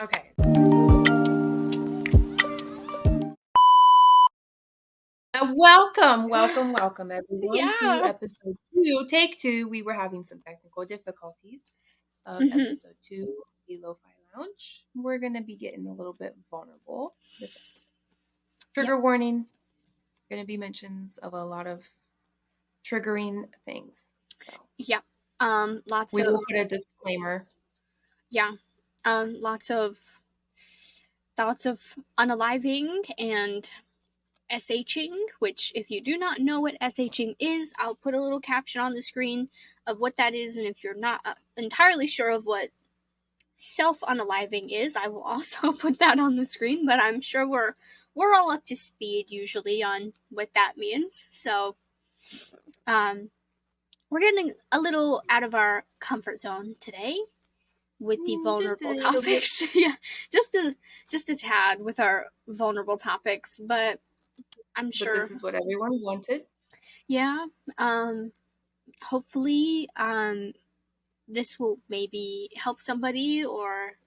Okay. Welcome everyone to episode 2, take 2. We were having some technical difficulties of episode 2 of the Lofi Lounge. We're going to be getting a little bit vulnerable this episode. Trigger warning, going to be mentions of a lot of triggering things. So. Yeah. We will put a disclaimer. Yeah. Lots of thoughts of unaliving and SHing, which if you do not know what SHing is, I'll put a little caption on the screen of what that is, and if you're not entirely sure of what self-unaliving is, I will also put that on the screen, but I'm sure we're all up to speed usually on what that means. So we're getting a little out of our comfort zone today with the vulnerable topics. Yeah, just a tad with our vulnerable topics, but I'm sure this is what everyone wanted. Yeah. Hopefully this will maybe help somebody or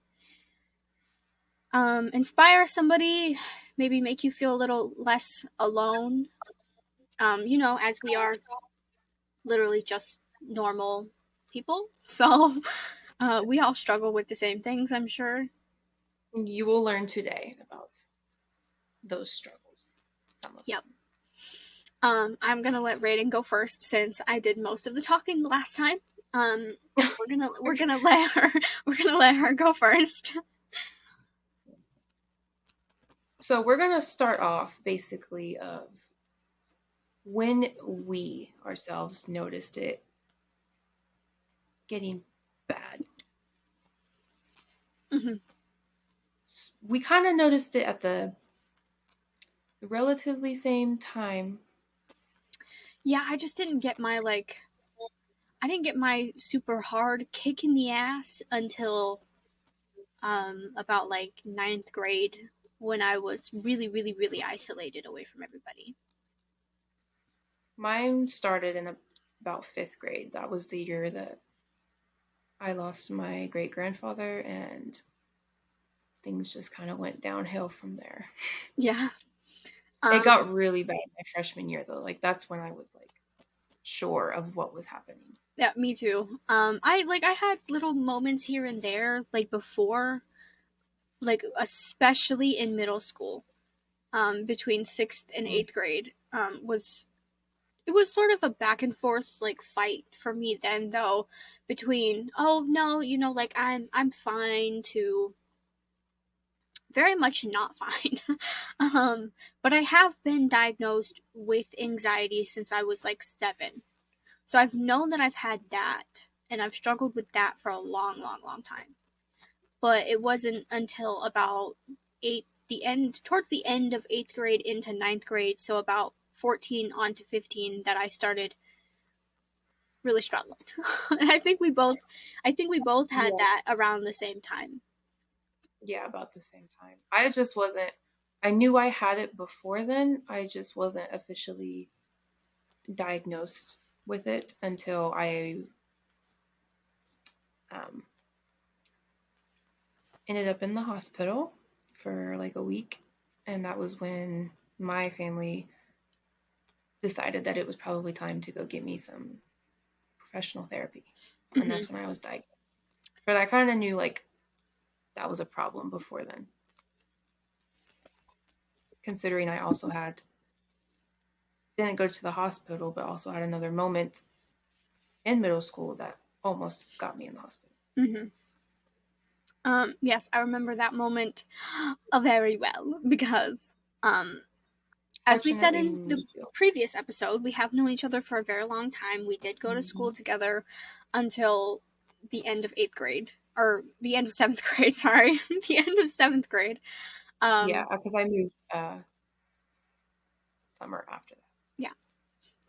inspire somebody, maybe make you feel a little less alone. As we are literally just normal people. So we all struggle with the same things, I'm sure. You will learn today about those struggles. Some of them. I'm gonna let Raiden go first since I did most of the talking the last time. We're gonna let her go first. So we're gonna start off basically of when we ourselves noticed it getting bad. Mm-hmm. We kind of noticed it at the relatively same time. Yeah, I just didn't get my super hard kick in the ass until about like 9th grade when I was really, really, really isolated away from everybody. Mine started in about 5th grade. That was the year that I lost my great-grandfather, and things just kind of went downhill from there. Yeah. It got really bad my freshman year, though. Like, that's when I was, like, sure of what was happening. Yeah, me too. I had little moments here and there, like, before, like, especially in middle school, between 6th and 8th grade, it was sort of a back and forth like fight for me then, though, between oh no, like I'm fine to very much not fine. But I have been diagnosed with anxiety since I was like 7, so I've known that I've had that, and I've struggled with that for a long, long, long time. But it wasn't until about towards the end of 8th grade into 9th grade, so about 14 on to 15, that I started really struggling. And I think we both had that around the same time. Yeah, about the same time. I knew I had it before then. I just wasn't officially diagnosed with it until I ended up in the hospital for like a week. And that was when my family decided that it was probably time to go get me some professional therapy. And that's when I was diagnosed. But I kind of knew like that was a problem before then. Considering I also didn't go to the hospital, but also had another moment in middle school that almost got me in the hospital. Yes, I remember that moment very well because, as we said in the previous episode, we have known each other for a very long time. We did go to school together until the end of 8th grade, or the end of 7th grade, sorry. The end of 7th grade. Yeah, because I moved summer after that. Yeah,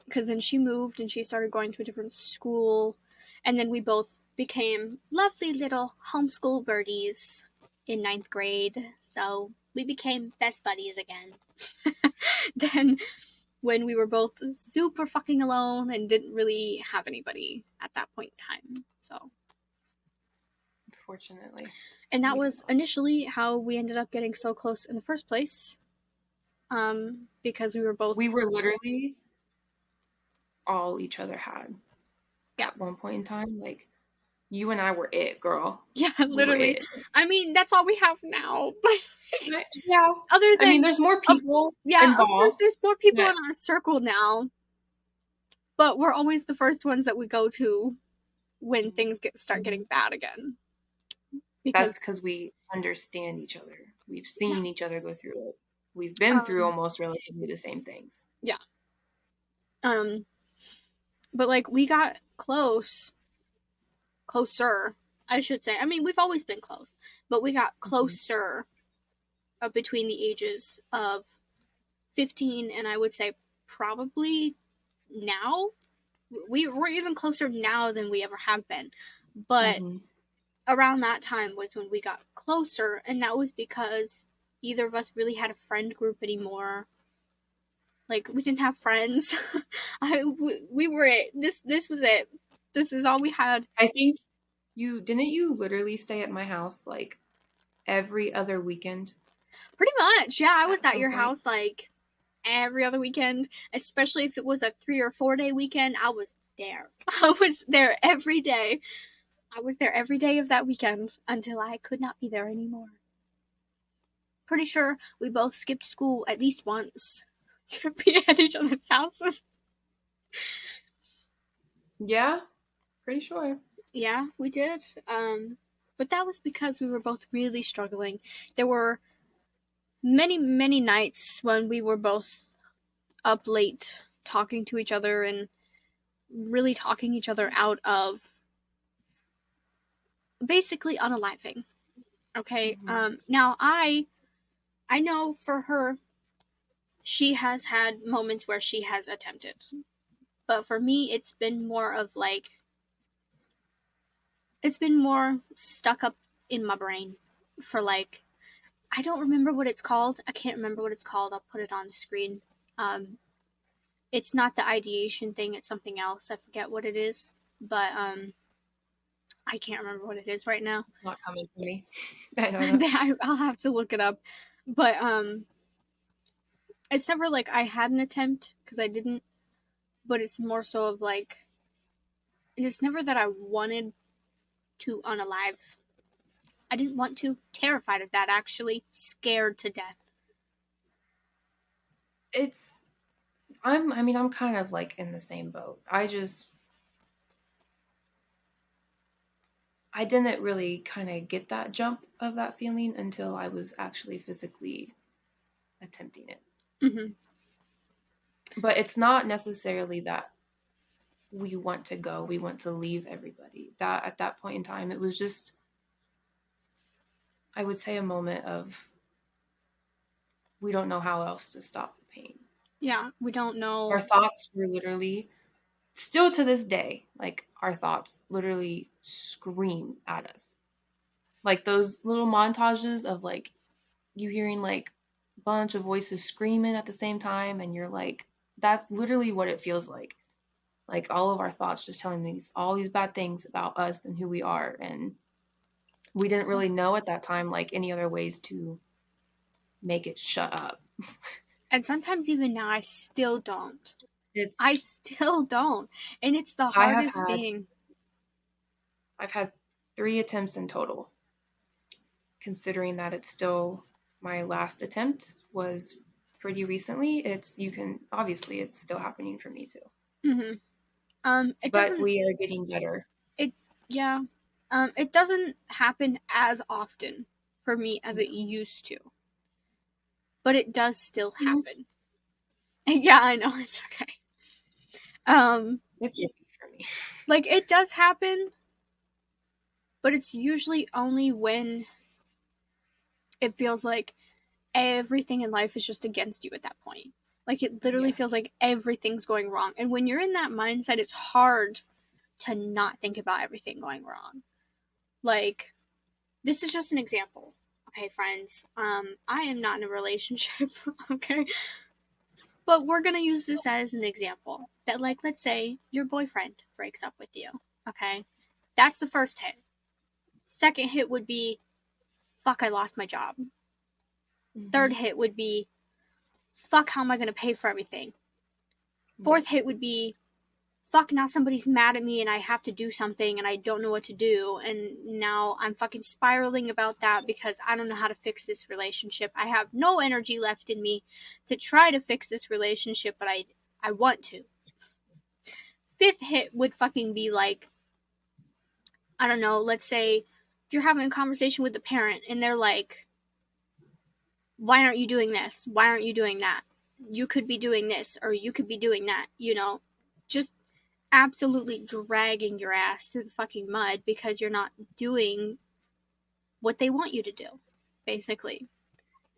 because then she moved and she started going to a different school, and then we both became lovely little homeschool birdies in 9th grade, so we became best buddies again. Then when we were both super fucking alone and didn't really have anybody at that point in time. So unfortunately. And that was initially how we ended up getting so close in the first place. Because we were literally all each other had. Yeah. At one point in time, like, you and I were it, girl. Yeah, We were literally. it. I mean, that's all we have now. Yeah. Other than, there's more people of course, involved. there's more people but in our circle now. But we're always the first ones that we go to when things start getting bad again. That's because we understand each other. We've seen each other go through it. We've been through almost relatively the same things. Yeah. But like we got closer, I should say. I mean, we've always been close, but we got closer between the ages of 15 and I would say probably now. We're even closer now than we ever have been. But around that time was when we got closer, and that was because either of us really had a friend group anymore. Like, we didn't have friends. We were it. This was it. This is all we had. I think didn't you literally stay at my house like every other weekend? Pretty much, yeah. I was at your point. house like every other weekend, especially if it was a 3 or 4 day weekend. I was there. I was there every day. I was there every day of that weekend until I could not be there anymore. Pretty sure we both skipped school at least once to be at each other's houses. Yeah, pretty sure. Yeah, we did. But that was because we were both really struggling. There were many, many nights when we were both up late talking to each other and really talking each other out of basically unaliving. Okay. Now I know for her, she has had moments where she has attempted, but for me, it's been more of like, it's been more stuck up in my brain for like, I don't remember what it's called. I can't remember what it's called. I'll put it on the screen. It's not the ideation thing. It's something else. I forget what it is, but I can't remember what it is right now. It's not coming to me. I don't know. I'll have to look it up. But it's never like I had an attempt because I didn't. But it's more so of like, it's never that I wanted to unalive. I didn't want to. Terrified of that, actually. Scared to death. I'm kind of like in the same boat. I didn't really kind of get that jump of that feeling until I was actually physically attempting it. But it's not necessarily that we want to go, we want to leave everybody. That at that point in time, it was just, I would say, a moment of we don't know how else to stop the pain. Yeah, we don't know. Our thoughts were literally, still to this day, like our thoughts literally scream at us. Like those little montages of like you hearing like a bunch of voices screaming at the same time, and you're like, that's literally what it feels like. Like all of our thoughts just telling all these bad things about us and who we are, and we didn't really know at that time like any other ways to make it shut up. And sometimes even now I still don't. I still don't. And it's the hardest thing. I've had 3 attempts in total. Considering that it's still my last attempt was pretty recently, it's still happening for me too. But we are getting better. It doesn't happen as often for me as it used to. But it does still happen. Yeah, I know, it's okay. It's easy for me. Like, it does happen, but it's usually only when it feels like everything in life is just against you at that point. Like, it literally feels like everything's going wrong. And when you're in that mindset, it's hard to not think about everything going wrong. Like, this is just an example. Okay, friends. I am not in a relationship, okay? But we're gonna use this as an example. That, like, let's say your boyfriend breaks up with you, okay? That's the first hit. Second hit would be fuck, I lost my job. Mm-hmm. Third hit would be, fuck, how am I going to pay for everything? Fourth hit would be, fuck, now somebody's mad at me and I have to do something and I don't know what to do. And now I'm fucking spiraling about that because I don't know how to fix this relationship. I have no energy left in me to try to fix this relationship, but I want to. Fifth hit would fucking be like, I don't know, let's say you're having a conversation with the parent and they're like, why aren't you doing this? Why aren't you doing that? You could be doing this or you could be doing that, you know? Just absolutely dragging your ass through the fucking mud because you're not doing what they want you to do, basically.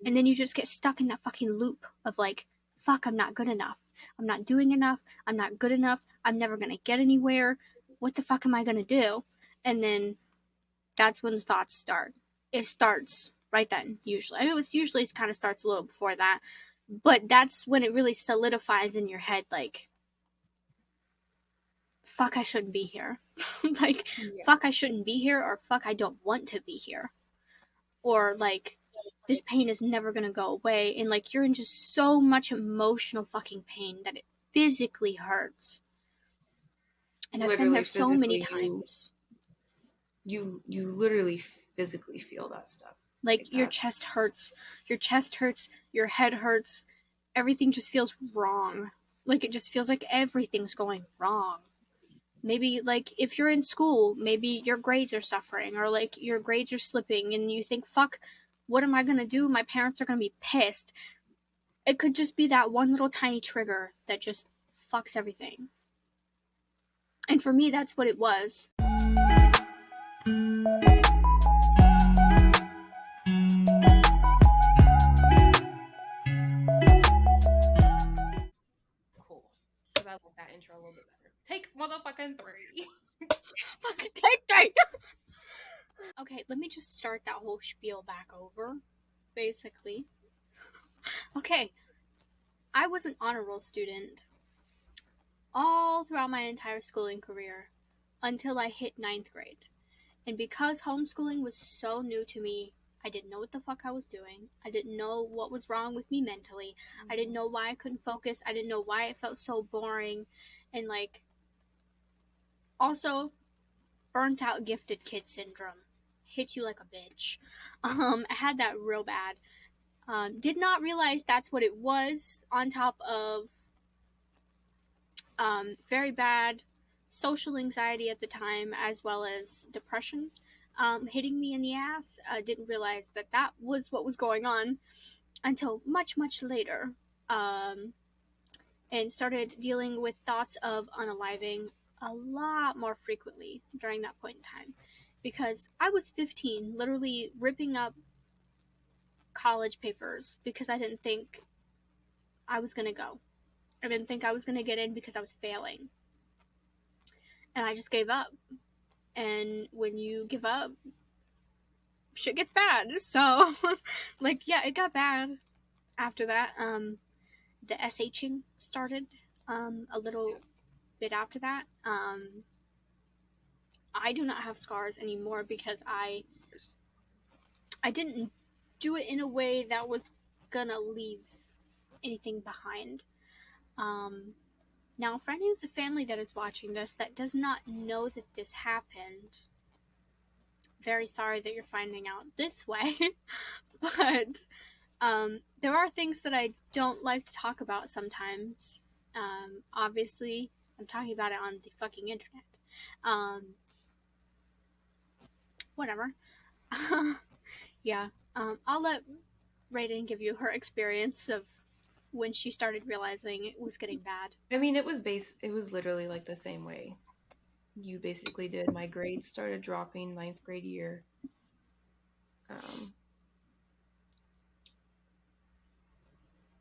And then you just get stuck in that fucking loop of like, fuck, I'm not good enough. I'm not doing enough. I'm not good enough. I'm never going to get anywhere. What the fuck am I going to do? And then that's when the thoughts start. It starts right then, usually. I mean, it kind of starts a little before that. But that's when it really solidifies in your head, like, fuck, I shouldn't be here. Like, fuck, I shouldn't be here, or fuck, I don't want to be here. Or, like, this pain is never gonna go away. And, like, you're in just so much emotional fucking pain that it physically hurts. And I've been there so many times. You literally physically feel that stuff. Like your chest hurts, your head hurts, everything just feels wrong. Like it just feels like everything's going wrong. Maybe like if you're in school, maybe your grades are suffering or like your grades are slipping and you think, fuck, what am I gonna do? My parents are gonna be pissed. It could just be that one little tiny trigger that just fucks everything. And for me, that's what it was. Cool. Because I like that intro a little bit better. Take motherfucking 3. Fucking take 3! Okay, let me just start that whole spiel back over, basically. Okay, I was an honor roll student all throughout my entire schooling career until I hit 9th grade. And because homeschooling was so new to me, I didn't know what the fuck I was doing. I didn't know what was wrong with me mentally. I didn't know why I couldn't focus. I didn't know why it felt so boring. And like, also, burnt out gifted kid syndrome. Hit you like a bitch. I had that real bad. Did not realize that's what it was, on top of very bad social anxiety at the time, as well as depression hitting me in the ass. Didn't realize that that was what was going on until much, much later. And started dealing with thoughts of unaliving a lot more frequently during that point in time. Because I was 15, literally ripping up college papers because I didn't think I was going to go. I didn't think I was going to get in because I was failing. And I just gave up. And when you give up, shit gets bad. So, like, yeah, it got bad after that. The SHing started a little bit after that. I do not have scars anymore because I didn't do it in a way that was gonna leave anything behind. Now, for any of the family that is watching this that does not know that this happened, very sorry that you're finding out this way. But there are things that I don't like to talk about sometimes. Obviously, I'm talking about it on the fucking internet. Whatever. Yeah. I'll let Raiden give you her experience of when she started realizing it was getting bad. I mean, it was literally like the same way you basically did. My grades started dropping 9th grade year.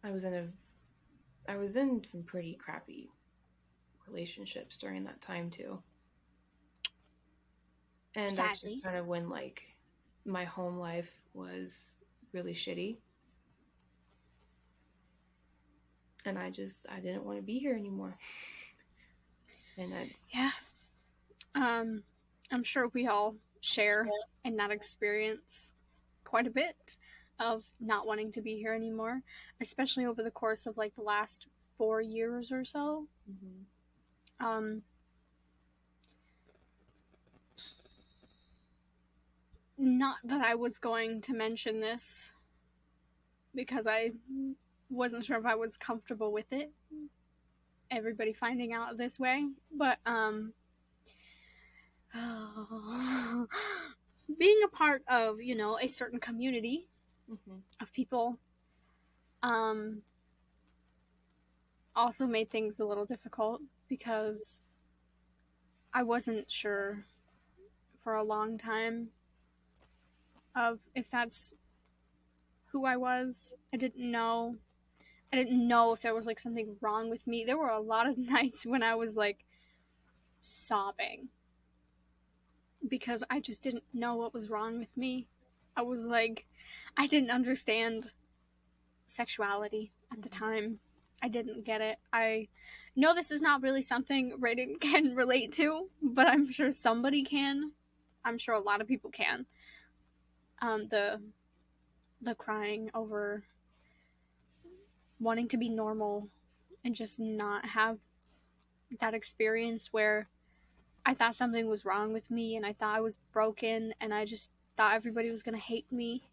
I was in some pretty crappy relationships during that time too. And Sadly. That's just kind of when like my home life was really shitty. And I didn't want to be here anymore. And that's... Yeah. I'm sure we all share in that experience. quite a bit of not wanting to be here anymore, especially over the course of like the last 4 years or so. Mm-hmm. Not that I was going to mention this because I wasn't sure if I was comfortable with it, everybody finding out this way, but being a part of, you know, a certain community Mm-hmm. of people also made things a little difficult because I wasn't sure for a long time of if that's who I was. I didn't know if there was like something wrong with me. There were a lot of nights when I was like sobbing because I just didn't know what was wrong with me. I was like, I didn't understand sexuality at the time. I didn't get it. I know this is not really something Raiden can relate to, but I'm sure somebody can. I'm sure a lot of people can. The crying over wanting to be normal and just not have that experience where I thought something was wrong with me and I thought I was broken and I just thought everybody was going to hate me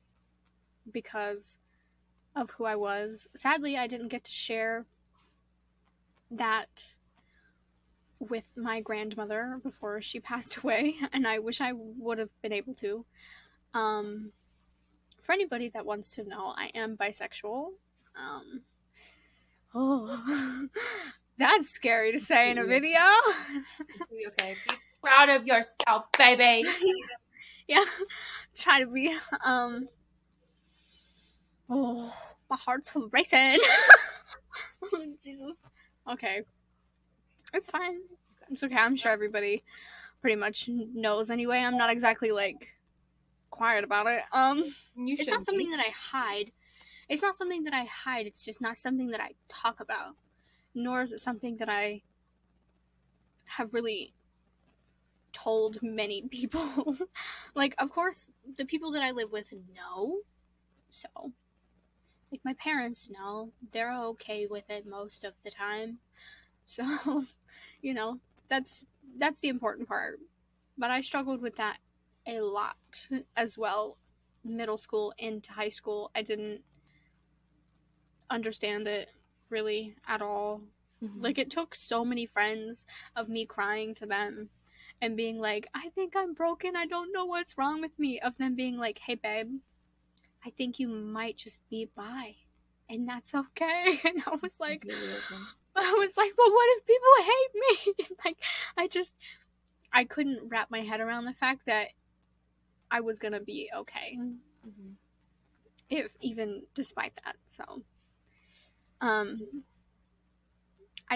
because of who I was. Sadly, I didn't get to share that with my grandmother before she passed away, and I wish I would have been able to. For anybody that wants to know, I am bisexual. Oh, that's scary to say in a video. Okay, be proud of yourself, baby. Yeah, try to be. Oh, my heart's racing. Oh, Jesus. Okay, it's fine. It's okay. I'm sure everybody pretty much knows anyway. I'm not exactly like quiet about it. It's not something that I hide. It's not something that I hide. It's just not something that I talk about. Nor is it something that I have really told many people. Like, of course, the people that I live with know. So, like, my parents know. They're okay with it most of the time. So, you know, that's the important part. But I struggled with that a lot as well. Middle school into high school, I didn't understand it really at all. Mm-hmm. Like, it took so many friends of me crying to them and being like, I think I'm broken, I don't know what's wrong with me, of them being like, hey babe, I think you might just be bi and that's okay. And I was like, but what if people hate me? Like, I couldn't wrap my head around the fact that I was gonna be okay. Mm-hmm. If even despite that. So I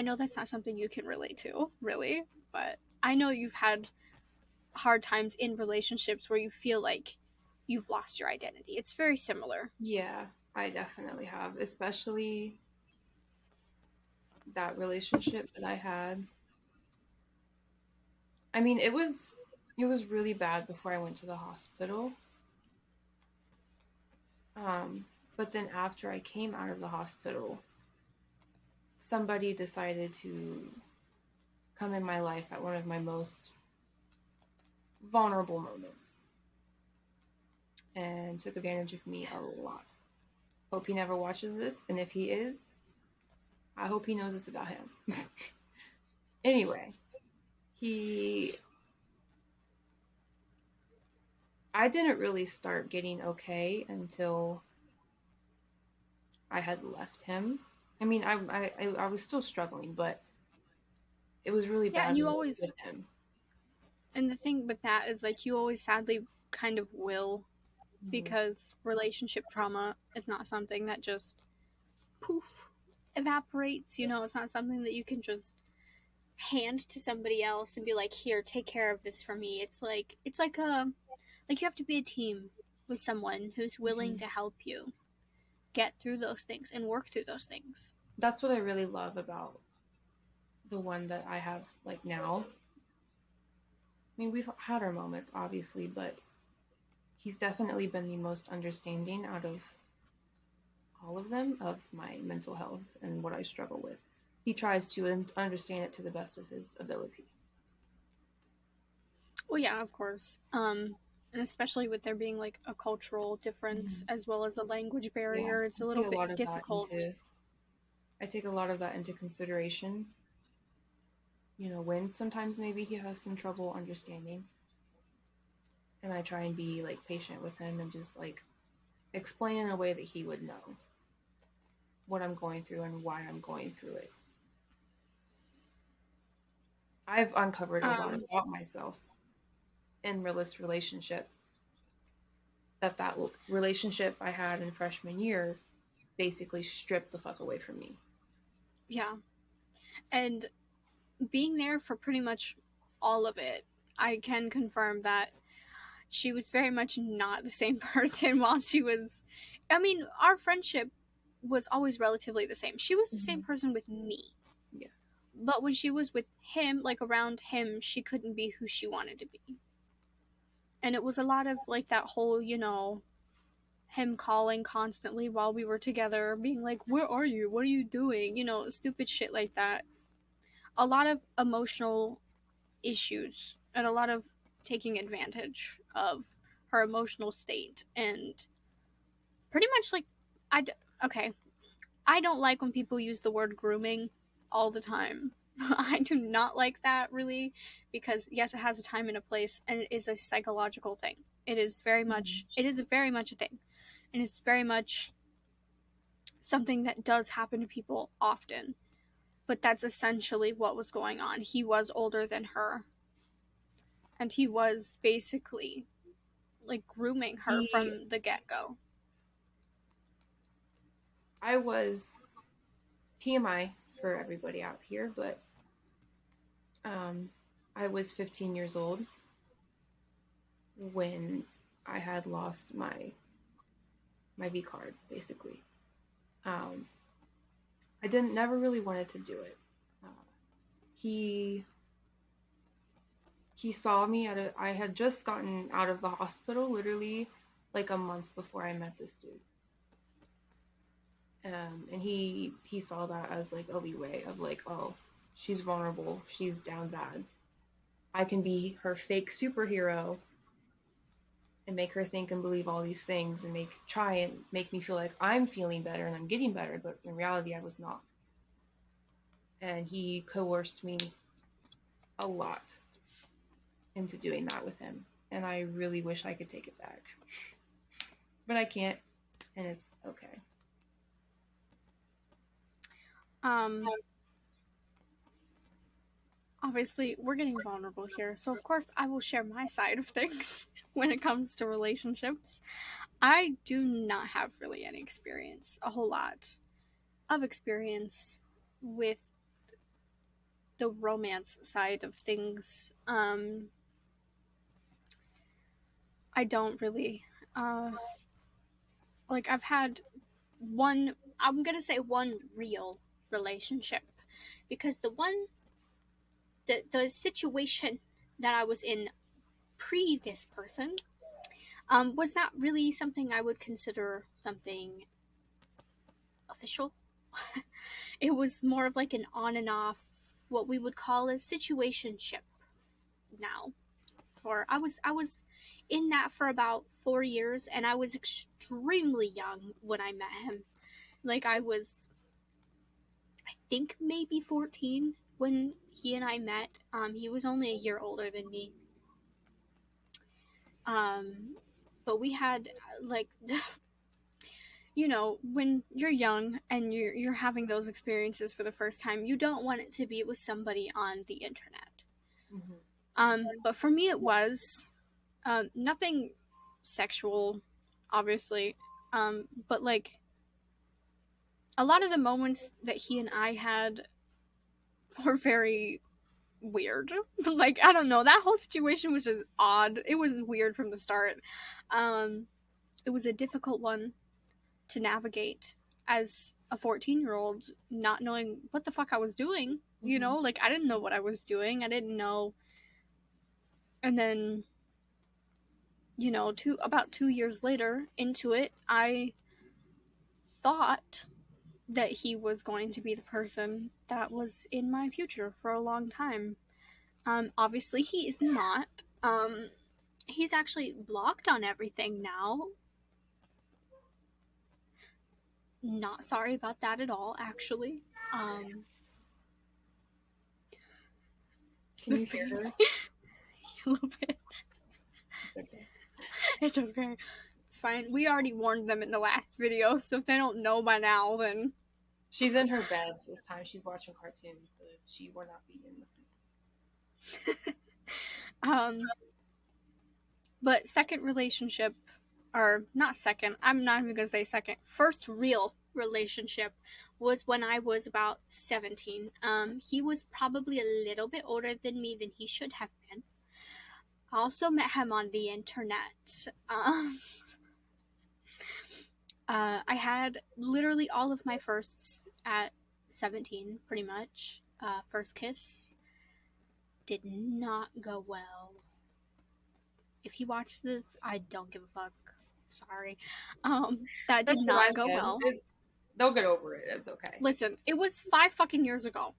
know that's not something you can relate to, really, but I know you've had hard times in relationships where you feel like you've lost your identity. It's very similar. Yeah, I definitely have, especially that relationship that I had. I mean, it was really bad before I went to the hospital. But then after I came out of the hospital, somebody decided to come in my life at one of my most vulnerable moments and took advantage of me a lot. Hope he never watches this, and if he is, I hope he knows this about him. Anyway, I didn't really start getting okay until I had left him. I mean, I was still struggling, but it was really Yeah, bad and you when I was always, with him. and the thing with that is like you always sadly kind of will, Mm-hmm. because relationship trauma is not something that just poof evaporates. You know, it's not something that you can just hand to somebody else and be like, here, take care of this for me. It's like you have to be a team with someone who's willing Mm-hmm. to help you get through those things and work through those things. That's what I really love about the one that I have like now. I mean, we've had our moments, obviously, but he's definitely been the most understanding out of all of them of my mental health and what I struggle with. He tries to understand it to the best of his ability. Well, yeah, of course. And especially with there being like a cultural difference Mm-hmm. as well as a language Yeah, barrier, it's I a little take a bit lot of that difficult. into I take a lot of that into consideration. You know, when sometimes maybe he has some trouble understanding, and I try and be like patient with him and just like explain in a way that he would know what I'm going through and why I'm going through it. I've uncovered a lot Um, about myself in this relationship that relationship I had in freshman year basically stripped the fuck away from me. yeah. And being there for pretty much all of it, I can confirm that she was very much not the same person while she was. I mean, our friendship was always relatively the same. She was the same Mm-hmm. person with me. Yeah. But when she was with him, like around him, she couldn't be who she wanted to be. And it was a lot of like that whole, him calling constantly while we were together, being like, "Where are you? What are you doing?" Stupid shit like that. A lot of emotional issues and a lot of taking advantage of her emotional state. And pretty much like, I d- okay, I don't like when people use the word grooming all the time. I do not like that really, because yes, it has a time and a place, and it is a psychological thing. It is very much a thing, and it's very much something that does happen to people often. But that's essentially what was going on. He was older than her, and he was basically like grooming her He, from the get go. I was TMI for everybody out here, but um, I was 15 years old when I had lost my V card, basically. Um, I didn't never really wanted to do it. Uh, he he saw me I had just gotten out of the hospital literally like a month before I met this dude. And he saw that as like a leeway of like, oh, she's vulnerable, she's down bad. I can be her fake superhero and make her think and believe all these things and try and make me feel like I'm feeling better and I'm getting better, but in reality I was not. And he coerced me a lot into doing that with him. And I really wish I could take it back. But I can't, and it's okay. Um, Obviously, we're getting vulnerable here, so of course, I will share my side of things when it comes to relationships. I do not have really any experience, a whole lot of experience with the romance side of things. I don't really. Uh, like, I've had I'm gonna say one real relationship, because the situation that I was in pre this person was not really something I would consider something official. It was more of like an on and off, what we would call a situationship. Now, for I was in that for about 4 years, and I was extremely young when I met him. Like, I was, I think, maybe 14 when he and I met. He was only a year older than me. But we had like when you're young and you're having those experiences for the first time, you don't want it to be with somebody on the internet. Mm-hmm. But for me, it was nothing sexual, obviously. But like a lot of the moments that he and I had were very weird. Like, I don't know, that whole situation was just odd. It was weird from the start. Um, it was a difficult one to navigate as a 14-year-old, not knowing what the fuck I was doing. Mm-hmm. Like, I didn't know what I was doing. I didn't know. And then about 2 years later into it, I thought that he was going to be the person that was in my future for a long time. Obviously he is not. He's actually blocked on everything now. Not sorry about that at all, actually. Can you hear her? A little bit. It's okay. It's okay. It's fine. We already warned them in the last video, so if they don't know by now, then... She's in her bed this time. She's watching cartoons, so she will not be in the But second relationship, or not second, I'm not even gonna say second, first real relationship was when I was about 17. He was probably a little bit older than me than he should have been. I also met him on the internet. I had literally all of my firsts at 17, pretty much. First kiss did not go well. If he watches this, I don't give a fuck. Sorry. That did not go well. They'll get over it. It's okay. Listen, it was 5 fucking years ago.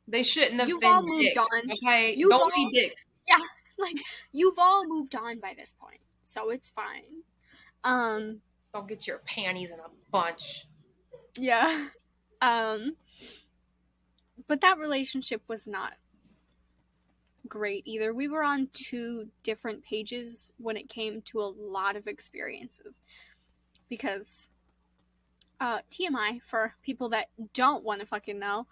They shouldn't have You've been all moved dicks, on. okay? Don't be dicks. Yeah, like, you've all moved on by this point, so it's fine. Don't get your panties in a bunch. Yeah. But that relationship was not great either. We were on 2 different pages when it came to a lot of experiences. Because, TMI, for people that don't want to fucking know,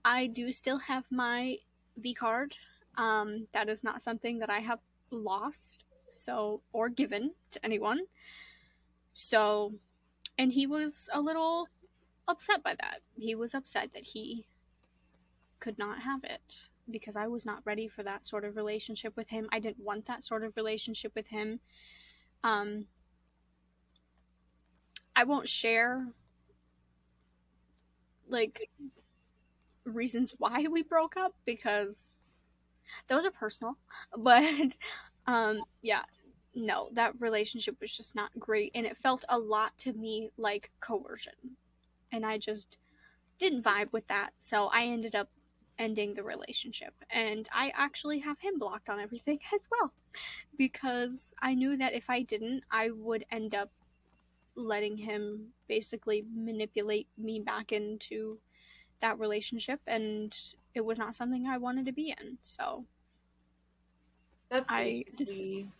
I do still have my V card. That is not something that I have lost, or given to anyone. So, and he was a little upset by that. He was upset that he could not have it because I was not ready for that sort of relationship with him. I didn't want that sort of relationship with him. I won't share, like, reasons why we broke up because those are personal. But, yeah, no, that relationship was just not great. And it felt a lot to me like coercion. And I just didn't vibe with that. So I ended up ending the relationship. And I actually have him blocked on everything as well. Because I knew that if I didn't, I would end up letting him basically manipulate me back into that relationship. And it was not something I wanted to be in. So that's basically...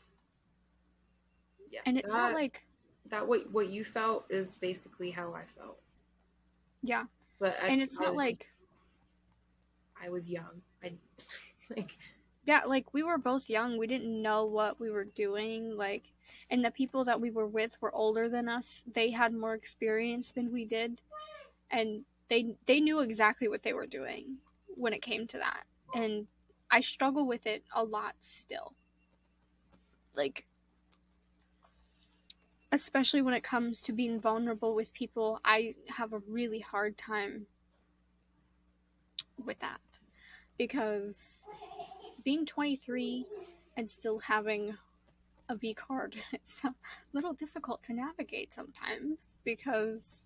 Yeah. And it's not like... That what you felt is basically how I felt. Yeah. But it's not like... I was young. Yeah, like, we were both young. We didn't know what we were doing. Like, and the people that we were with were older than us. They had more experience than we did. And they knew exactly what they were doing when it came to that. And I struggle with it a lot still. Like, especially when it comes to being vulnerable with people, I have a really hard time with that. Because being 23 and still having a V card, it's a little difficult to navigate sometimes. Because,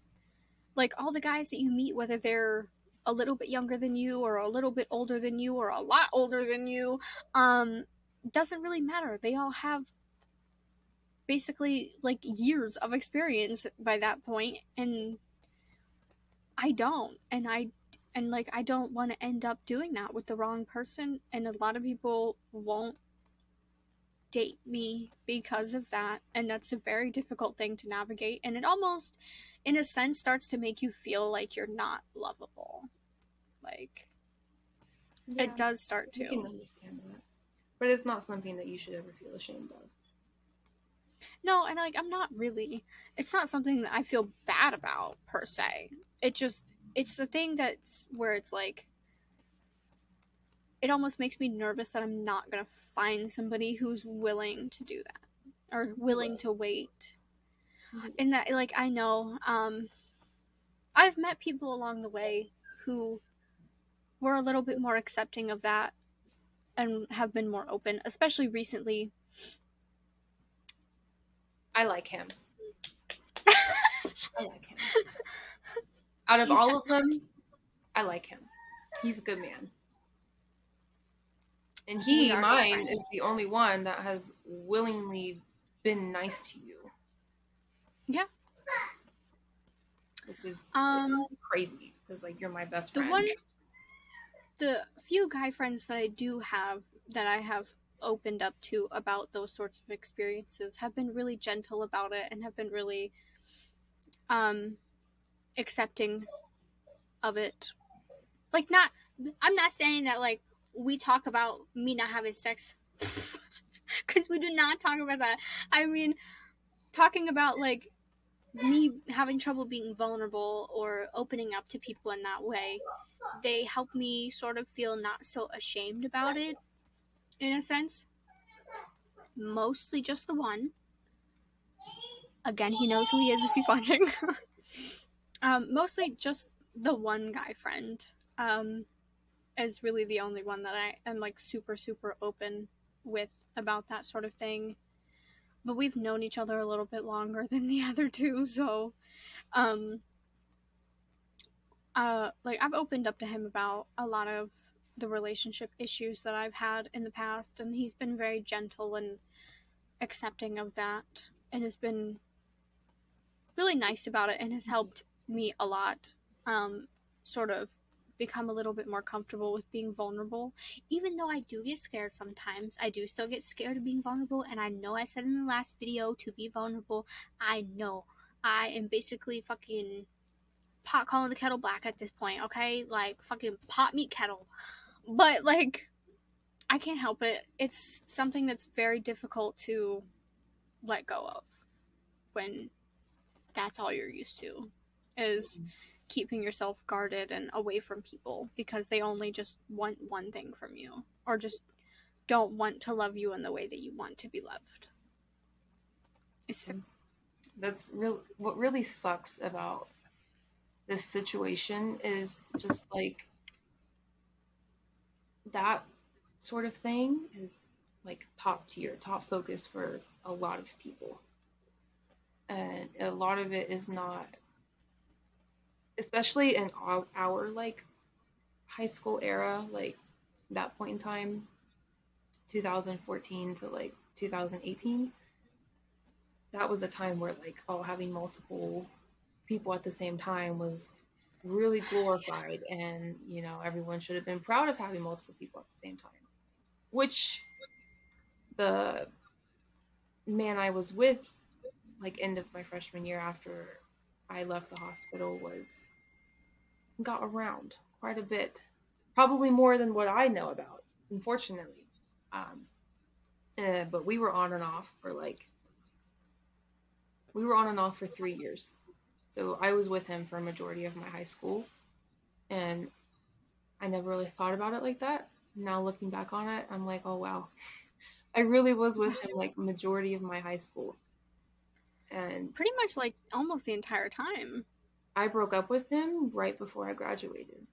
like, all the guys that you meet, whether they're a little bit younger than you or a little bit older than you or a lot older than you, doesn't really matter. They all have basically, like, years of experience by that point, and I don't. And I don't want to end up doing that with the wrong person, and a lot of people won't date me because of that, and that's a very difficult thing to navigate, and it almost, in a sense, starts to make you feel like you're not lovable. Like, yeah, it does start to. I can understand that. But it's not something that you should ever feel ashamed of. No, and, like, I'm not really... It's not something that I feel bad about, per se. It's the thing that's where it's like... It almost makes me nervous that I'm not gonna find somebody who's willing to do that. Or willing to wait. And that, like, I know, I've met people along the way who were a little bit more accepting of that and have been more open, especially recently. I like him. I like him. Out of all of them, I like him. He's a good man. And mine, is the only one that has willingly been nice to you. Yeah. Which is crazy, because like you're my best friend. The few guy friends that I do have, that I have opened up to about those sorts of experiences, have been really gentle about it and have been really accepting of it. Like, I'm not saying that like we talk about me not having sex, because we do not talk about that. I mean, talking about like me having trouble being vulnerable or opening up to people in that way, they help me sort of feel not so ashamed about it, in a sense. Mostly just the one. Again, he knows who he is if he's watching. Mostly just the one guy friend is really the only one that I am like super, super open with about that sort of thing. But we've known each other a little bit longer than the other two, so like I've opened up to him about a lot of the relationship issues that I've had in the past, and he's been very gentle and accepting of that, and has been really nice about it, and has helped me a lot sort of become a little bit more comfortable with being vulnerable. Even though I do get scared sometimes, I do still get scared of being vulnerable, and I know I said in the last video to be vulnerable. I know I am basically fucking pot calling the kettle black at this point, okay? Like fucking pot meat kettle. But like I can't help it. It's something that's very difficult to let go of when that's all you're used to, is keeping yourself guarded and away from people because they only just want one thing from you, or just don't want to love you in the way that you want to be loved. That's real. What really sucks about this situation is just like that sort of thing is like top tier, top focus for a lot of people. And a lot of it is not, especially in our like high school era, like that point in time, 2014 to like 2018. That was a time where like having multiple people at the same time was really glorified, and everyone should have been proud of having multiple people at the same time, which the man I was with like end of my freshman year after I left the hospital got around quite a bit, probably more than what I know about, unfortunately. But we were on and off for 3 years. So I was with him for a majority of my high school, and I never really thought about it like that. Now looking back on it, I'm like, oh wow, I really was with him like majority of my high school. And pretty much like almost the entire time. I broke up with him right before I graduated.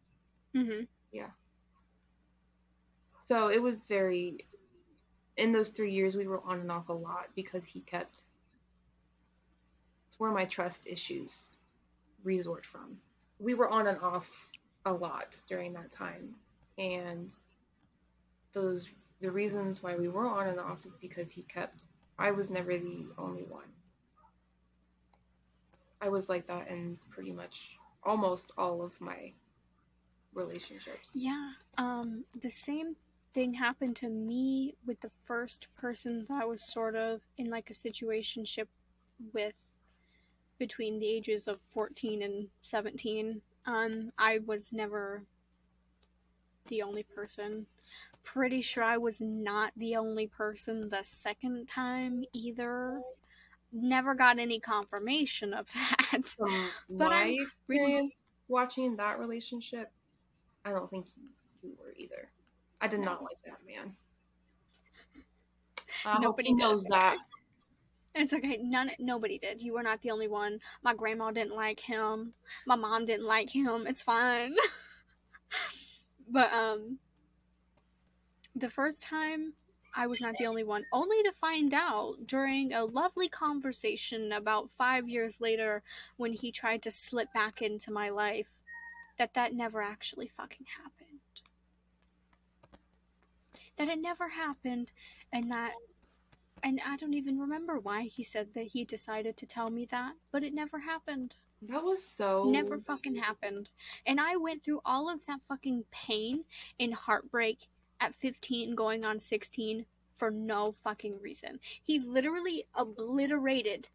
Mm-hmm. Yeah. So it was in those 3 years, we were on and off a lot because it's where my trust issues resort from. We were on and off a lot during that time. And the reasons why we were on and off is because I was never the only one. I was like that in pretty much almost all of my relationships. Yeah. The same thing happened to me with the first person that I was sort of in like a situationship with between the ages of 14 and 17. I was never the only person. Pretty sure I was not the only person the second time either. Never got any confirmation of that. From my experience watching that relationship, I don't think you were either. I did not like that man. I hope he knows that. It's okay. Nobody did. You were not the only one. My grandma didn't like him. My mom didn't like him. It's fine. But the first time I was not the only one, only to find out during a lovely conversation about 5 years later when he tried to slip back into my life that never actually fucking happened. That it never happened, and I don't even remember why he said that he decided to tell me that, but it never happened. That was Never so. fucking happened. And I went through all of that fucking pain and heartbreak at 15 going on 16 for no fucking reason. He literally obliterated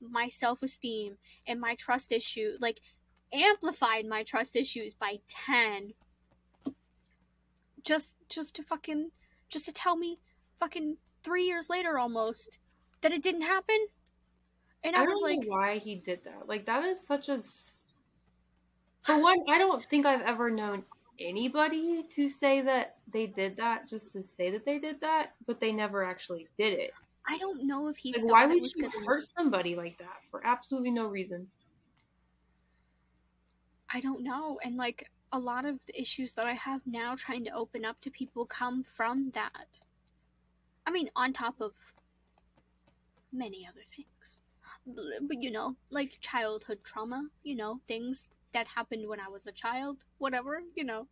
my self-esteem and my trust issue, like amplified my trust issues by 10 just to tell me fucking 3 years later almost that it didn't happen. And I I was don't know like, why he did that. Like, that is such a. For one, I don't think I've ever known anybody to say that they did that just to say that they did that, but they never actually did it. I don't know if he Like, why thought it would was you gonna. hurt somebody like that for absolutely no reason? I don't know. And like a lot of the issues that I have now trying to open up to people come from that. I mean, on top of many other things. But you know, like childhood trauma, you know, things that happened when I was a child, whatever, you know.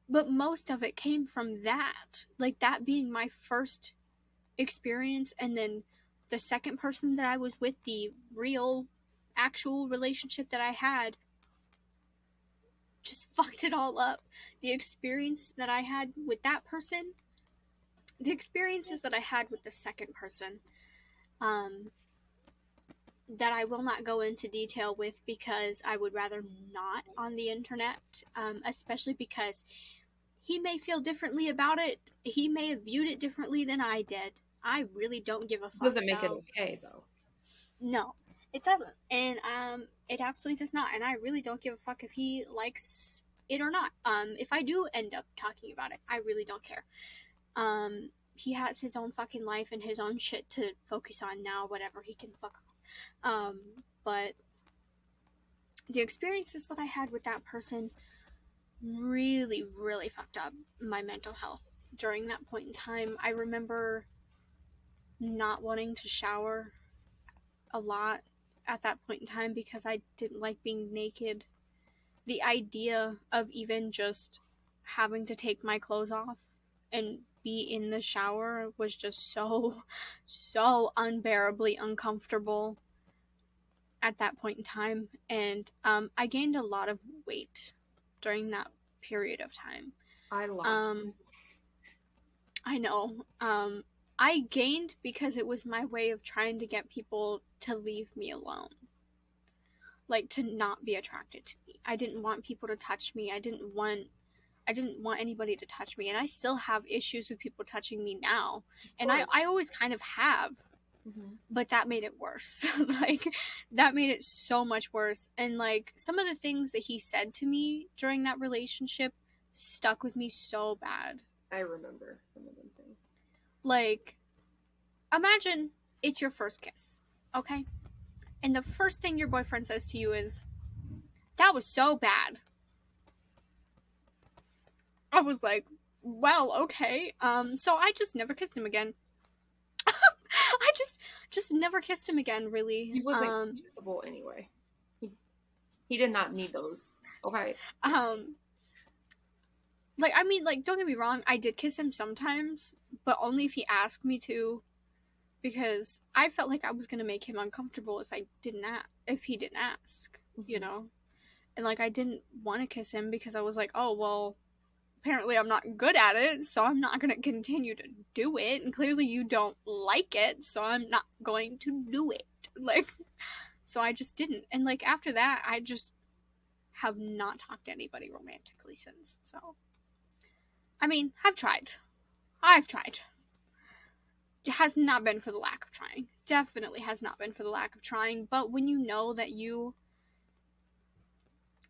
But most of it came from that. Like that being my first experience, and then the second person that I was with, the real actual relationship that I had, just fucked it all up. The experience that I had with that person, the experiences that I had with the second person, um, that I will not go into detail with because I would rather not on the internet, especially because he may feel differently about it. He may have viewed it differently than I did. I really don't give a fuck Doesn't make it about. okay though. No, it doesn't, and it absolutely does not. And I really don't give a fuck if he likes it or not. If I do end up talking about it, I really don't care. He has his own fucking life and his own shit to focus on now. Whatever, he can fuck off. But the experiences that I had with that person really, really fucked up my mental health during that point in time. I remember not wanting to shower a lot at that point in time because I didn't like being naked. The idea of even just having to take my clothes off and be in the shower was just so unbearably uncomfortable at that point in time. And I gained a lot of weight during that period of time. I lost. Um, I know. I gained because it was my way of trying to get people to leave me alone. Like to not be attracted to me. I didn't want people to touch me. I didn't want anybody to touch me. And I still have issues with people touching me now. And I always kind of have. Mm-hmm. But that made it worse. Like that made it so much worse. And like some of the things that he said to me during that relationship stuck with me so bad. I remember some of them things. Like, imagine it's your first kiss, okay? And the first thing your boyfriend says to you is, "That was so bad." I was like, well, okay. So I just never kissed him again. I just never kissed him again, really. He wasn't kissable anyway. He did not need those. Okay. Like, I mean, like, don't get me wrong, I did kiss him sometimes, but only if he asked me to, because I felt like I was gonna make him uncomfortable if he didn't ask, Mm-hmm. you know? And, like, I didn't want to kiss him because I was like, oh, well, apparently I'm not good at it, so I'm not gonna continue to do it, and clearly you don't like it, so I'm not going to do it. Like, so I just didn't. And, like, after that, I just have not talked to anybody romantically since, so. I mean, I've tried. It has not been for the lack of trying. Definitely has not been for the lack of trying. But when you know that you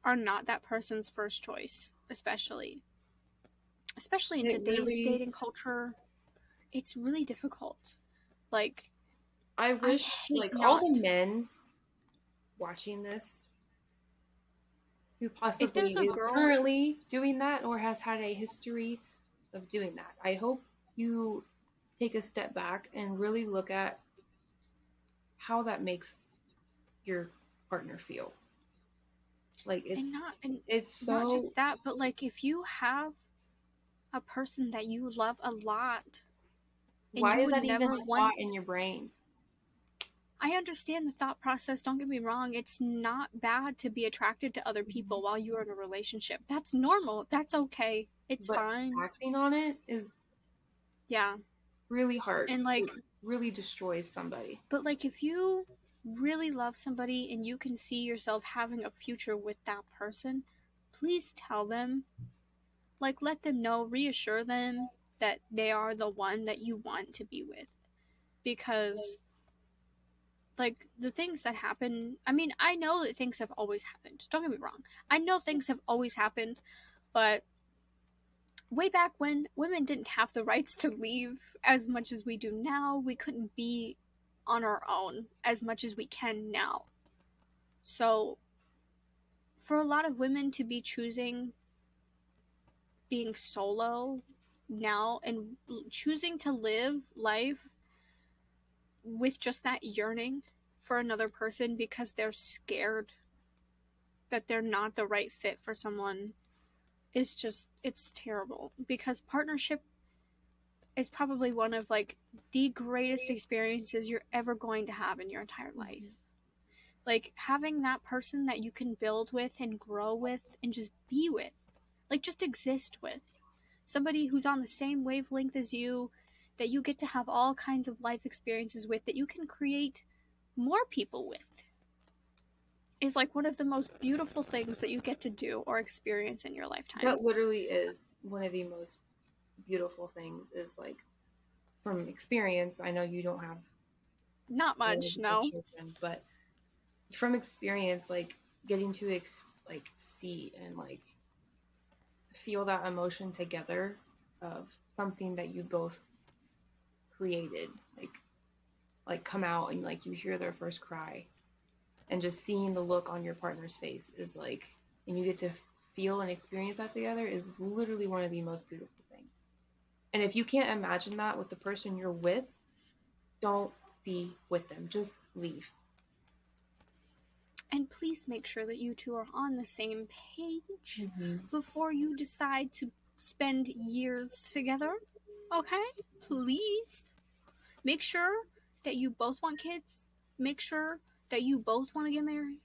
are not that person's first choice, especially in today's dating culture, it's really difficult. Like, I wish, hate like, all not. the men watching this who If possibly there's a is girl, currently doing that or has had a history of doing that, I hope you take a step back and really look at how that makes your partner feel. Like And it's not so, just that, but like if you have a person that you love a lot and why you is would that even never a want, thought in your brain? I understand the thought process, don't get me wrong. It's not bad to be attracted to other people while you're in a relationship. That's normal. That's okay. It's But fine. acting on it is Yeah. really hard. And It like, really destroys somebody. but like if you really love somebody and you can see yourself having a future with that person, please tell them. Like, let them know, reassure them that they are the one that you want to be with. Because like the things that happen, I mean, I know that things have always happened, don't get me wrong, I know things have always happened, but way back when women didn't have the rights to leave as much as we do now, we couldn't be on our own as much as we can now. So for a lot of women to be choosing being solo now and choosing to live life with just that yearning for another person because they're scared that they're not the right fit for someone is just, it's terrible, because partnership is probably one of like the greatest experiences you're ever going to have in your entire life. Like having that person that you can build with and grow with and just be with, like just exist with, somebody who's on the same wavelength as you, that you get to have all kinds of life experiences with, that you can create more people with, is like one of the most beautiful things that you get to do or experience in your lifetime. That literally is one of the most beautiful things, is like, from experience, I know you don't have Not much, no. children, but from experience, like getting to like see and like feel that emotion together of something that you both created, like come out and like you hear their first cry, and just seeing the look on your partner's face is like, and you get to feel and experience that together, is literally one of the most beautiful things. And if you can't imagine that with the person you're with, don't be with them, just leave. And please make sure that you two are on the same page before you decide to spend years together. Okay? Please. Make sure that you both want kids. Make sure that you both want to get married.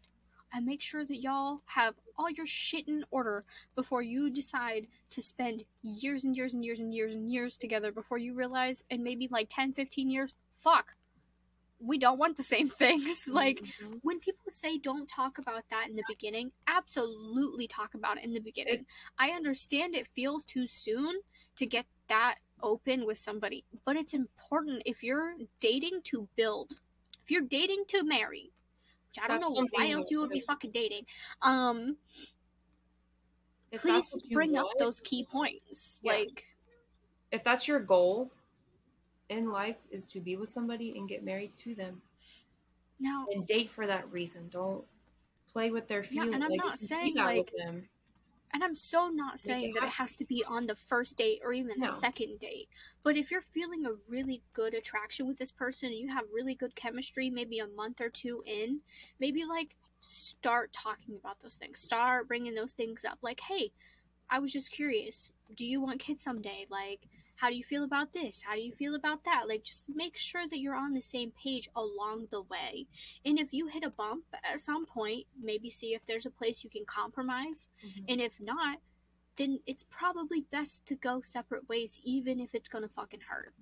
And make sure that y'all have all your shit in order before you decide to spend years and years and years and years and years together, before you realize in maybe like 10, 15 years, fuck, we don't want the same things. Like, when people say don't talk about that in the beginning, absolutely talk about it in the beginning. I understand it feels too soon to get that open with somebody, but it's important. If you're dating to build, if you're dating to marry, which I don't know why else you would be fucking dating, please bring up those key points. Yeah. Like, if that's your goal in life, is to be with somebody and get married to them, now, and date for that reason. Don't play with their feelings. Yeah, and I'm not saying like, and I'm so not saying that it has to be on the first date or even the second date. But if you're feeling a really good attraction with this person and you have really good chemistry, maybe a month or two in, maybe like start talking about those things. Start bringing those things up. Like, hey, I was just curious. Do you want kids someday? Like, how do you feel about this? How do you feel about that? Like, just make sure that you're on the same page along the way. And if you hit a bump at some point, maybe see if there's a place you can compromise. And if not, then it's probably best to go separate ways, even if it's gonna fucking hurt.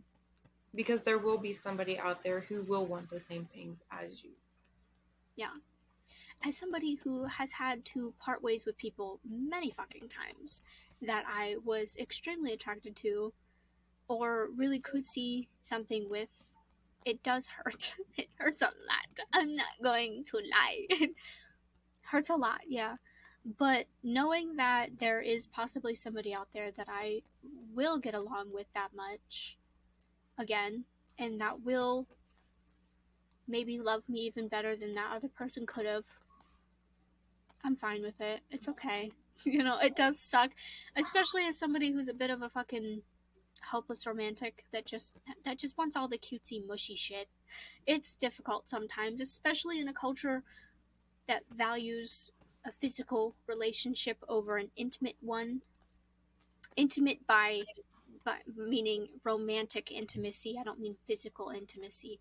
Because there will be somebody out there who will want the same things as you. Yeah. As somebody who has had to part ways with people many fucking times that I was extremely attracted to, or really could see something with, it does hurt. It hurts a lot. I'm not going to lie. It hurts a lot, yeah. But knowing that there is possibly somebody out there that I will get along with that much again, and that will maybe love me even better than that other person could have, I'm fine with it. It's okay. You know, it does suck, especially as somebody who's a bit of a fucking helpless romantic that just wants all the cutesy mushy shit. It's difficult sometimes, especially in a culture that values a physical relationship over an intimate one. Intimate by meaning romantic intimacy. I don't mean physical intimacy.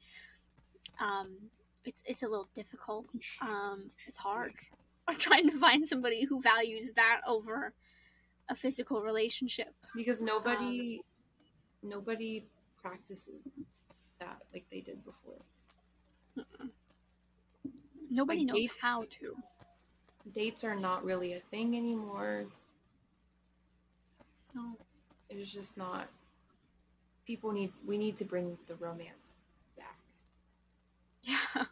It's a little difficult. It's hard. I'm trying to find somebody who values that over a physical relationship. Because nobody practices that like they did before. Nobody Like knows how to. Dates are not really a thing anymore. No. It's just not. We need to bring the romance back. Yeah.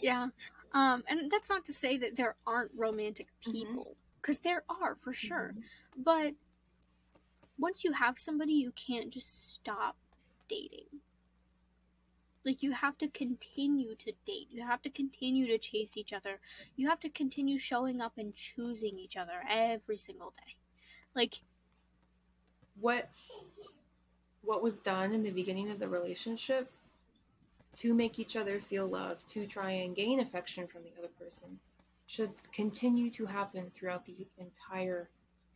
Yeah. And that's not to say that there aren't romantic people, because there are for sure. But once you have somebody, you can't just stop dating. Like, you have to continue to date. You have to continue to chase each other. You have to continue showing up and choosing each other every single day. Like, what was done in the beginning of the relationship to make each other feel loved, to try and gain affection from the other person, should continue to happen throughout the entire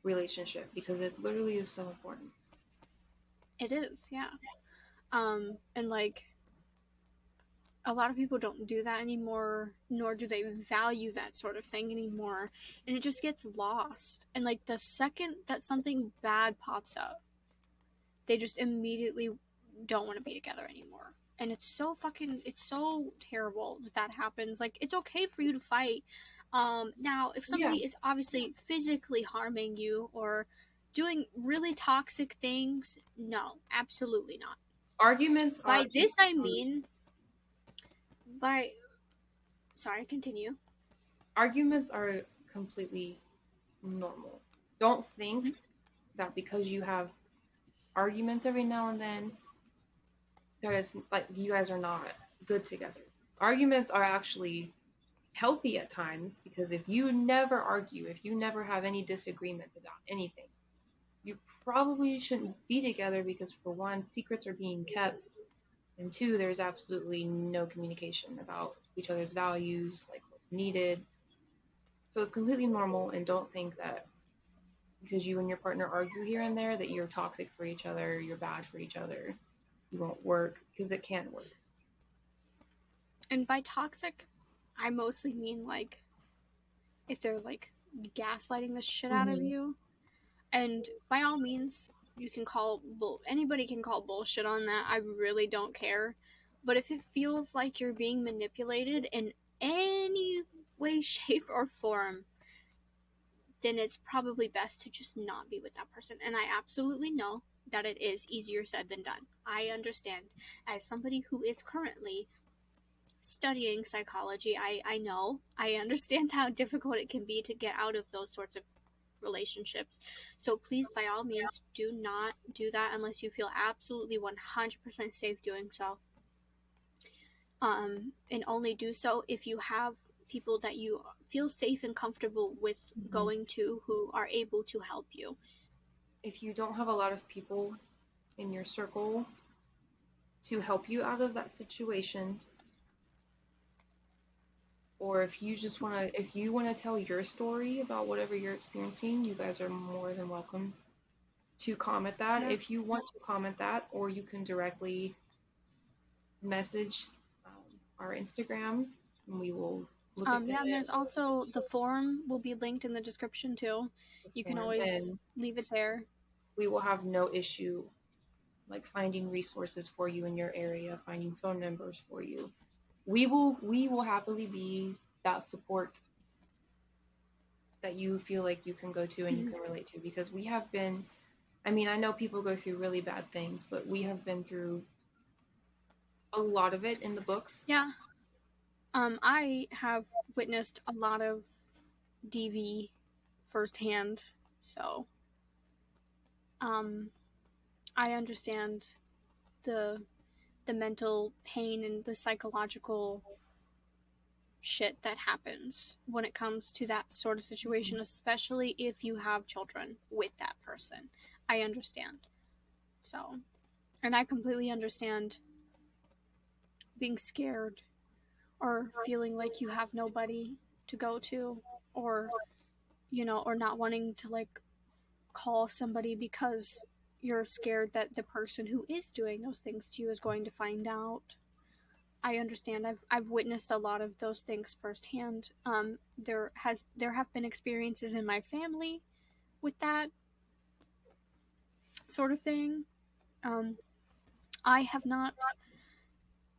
relationship, because it literally is so important. it is, yeah. And like, a lot of people don't do that anymore, nor do they value that sort of thing anymore, and it just gets lost. And like, the second that something bad pops up, they just immediately don't want to be together anymore. And it's so terrible that happens. Like, it's okay for you to fight. Now, if somebody is obviously physically harming you or doing really toxic things, no, absolutely not. Arguments are. By this, I mean, sorry, continue. Arguments are completely normal. Don't think that because you have arguments every now and then, that is like you guys are not good together. Arguments are actually healthy at times, because if you never argue, if you never have any disagreements about anything, you probably shouldn't be together, because for one, secrets are being kept, and two, there's absolutely no communication about each other's values, like what's needed. So it's completely normal, and don't think that because you and your partner argue here and there that you're toxic for each other, you're bad for each other, you won't work, because it can work. And by toxic, I mostly mean like if they're like gaslighting the shit out of you. And by all means, you can call anybody can call bullshit on that. I really don't care. But if it feels like you're being manipulated in any way, shape, or form, then it's probably best to just not be with that person. And I absolutely know that it is easier said than done. I understand. As somebody who is currently studying psychology, I understand how difficult it can be to get out of those sorts of relationships. So please, by all means, do not do that unless you feel absolutely 100% safe doing so. And only do so if you have people that you feel safe and comfortable with going to, who are able to help you. If you don't have a lot of people in your circle to help you out of that situation, or if you want to tell your story about whatever you're experiencing, you guys are more than welcome to comment that. Yeah. If you want to comment that, or you can directly message our Instagram, and we will look at that. Yeah, and there's also the forum will be linked in the description too. You can always leave it there. We will have no issue like finding resources for you in your area, finding phone numbers for you. We will happily be that support that you feel like you can go to and you can relate to, because we have been, I mean, I know people go through really bad things, but we have been through a lot of it in the books. Yeah. I have witnessed a lot of DV firsthand, so I understand the mental pain and the psychological shit that happens when it comes to that sort of situation, especially if you have children with that person. I understand. So And I completely understand being scared or feeling like you have nobody to go to, or, or not wanting to like call somebody because you're scared that the person who is doing those things to you is going to find out. I understand. I've witnessed a lot of those things firsthand. There have been experiences in my family with that sort of thing. Um, I have not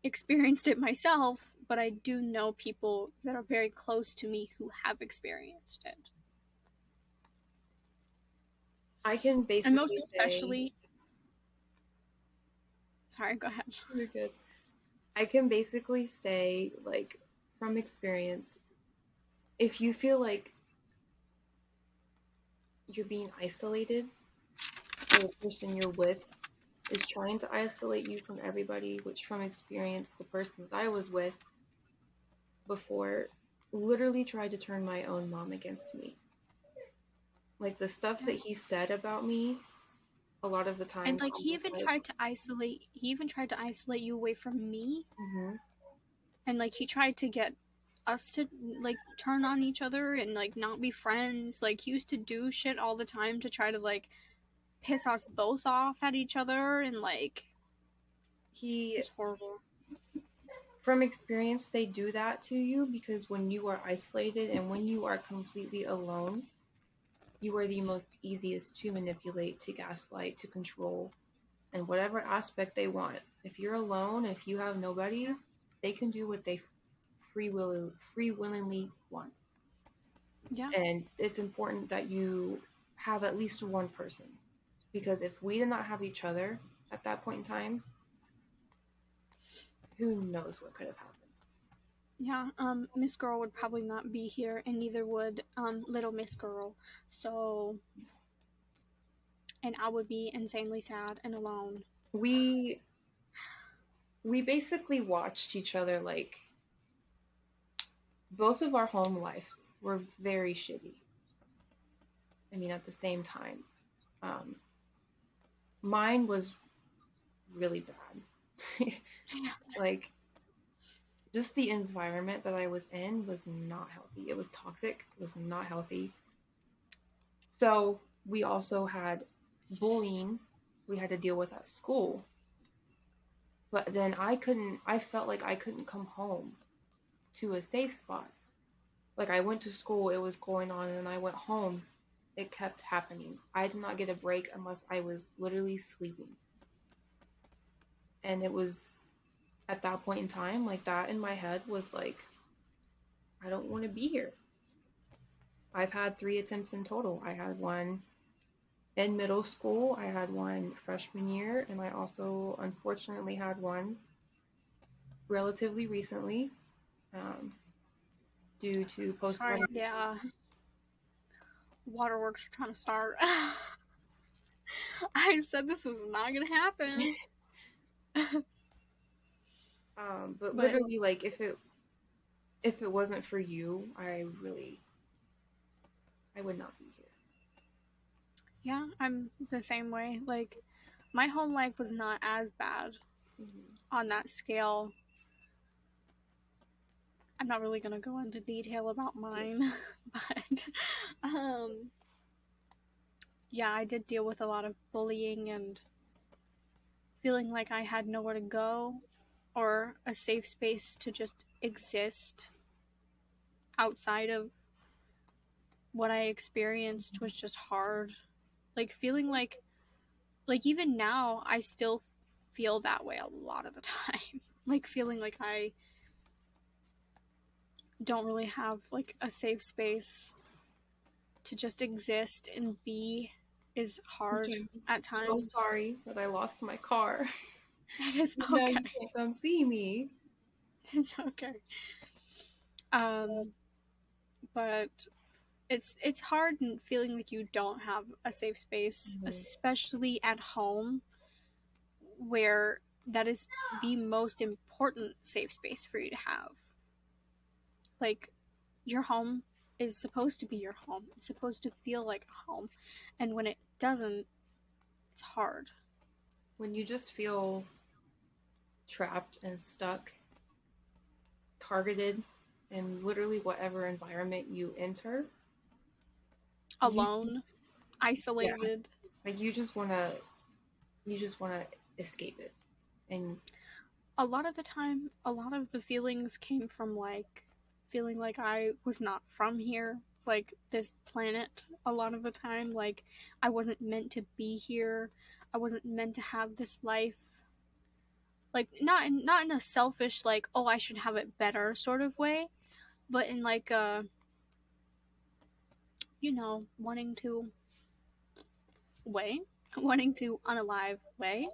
experienced it myself, but I do know people that are very close to me who have experienced it. I can And most basically especially, sorry, go ahead. you're good. I can basically say, like, from experience, if you feel like you're being isolated, or the person you're with is trying to isolate you from everybody, which from experience, the person that I was with before literally tried to turn my own mom against me. Like the stuff Yeah. that he said about me, a lot of the And times like I'm just like, he even tried to isolate you away from me. mm-hmm. And like he tried to get us to like turn on each other and like not be friends. Like he used to do shit all the time to try to like piss us both off at each other, and like it He, was horrible. from experience, they do that to you because when you are isolated and when you are completely alone, you are the most easiest to manipulate, to gaslight, to control, and whatever aspect they want. If you're alone, if you have nobody, they can do what they free willingly want. Yeah. And it's important that you have at least one person, because if we did not have each other at that point in time, who knows what could have happened. Yeah, Miss Girl would probably not be here, and neither would Little Miss Girl. So, and I would be insanely sad and alone. We we basically watched each other, like, both of our home lives were very shitty. I mean, at the same time, um, mine was really bad. Like, just the environment that I was in was not healthy. It was toxic. It was not healthy. So we also had bullying we had to deal with at school. But then I felt like I couldn't come home to a safe spot. Like I went to school, it was going on, and I went home, it kept happening. I did not get a break unless I was literally sleeping. And it was at that point in time, like that in my head was like, I don't want to be here. I've had 3 attempts in total. I had one in middle school, I had one freshman year, and I also unfortunately had one relatively recently, um, due to Sorry, postpartum. yeah. Waterworks are trying to start. I said this was not gonna happen. But But literally, like if it wasn't for you, I would not be here. yeah, I'm the same way. Like, my home life was not as bad Hmm. on that scale. I'm not really gonna go into detail about Yeah. mine, but um, yeah, I did deal with a lot of bullying and feeling like I had nowhere to go or a safe space to just exist outside of what I experienced was just hard. Like feeling like even now I still feel that way a lot of the time. Like feeling like I don't really have like a safe space to just exist and be is hard Okay. at So times. sorry that I lost my car. It is Now you okay. can't come see me. It's okay. Um, but it's hard and feeling like you don't have a safe space, Hmm. especially at home, where that is the most important safe space for you to have. Like your home is supposed to be your home. It's supposed to feel like a home, and when it doesn't, it's hard. when you just feel trapped and stuck, targeted in literally whatever environment you enter, you Alone, just, yeah, isolated. like you just want to escape it. And A lot of the time, a lot of the feelings came from like feeling like I was not from here, like this planet. A lot of the time, like I wasn't meant to be here. I wasn't meant to have this life. Like not in a selfish like, oh, I should have it better sort of way, but in like a, wanting to way, wanting to unalive way.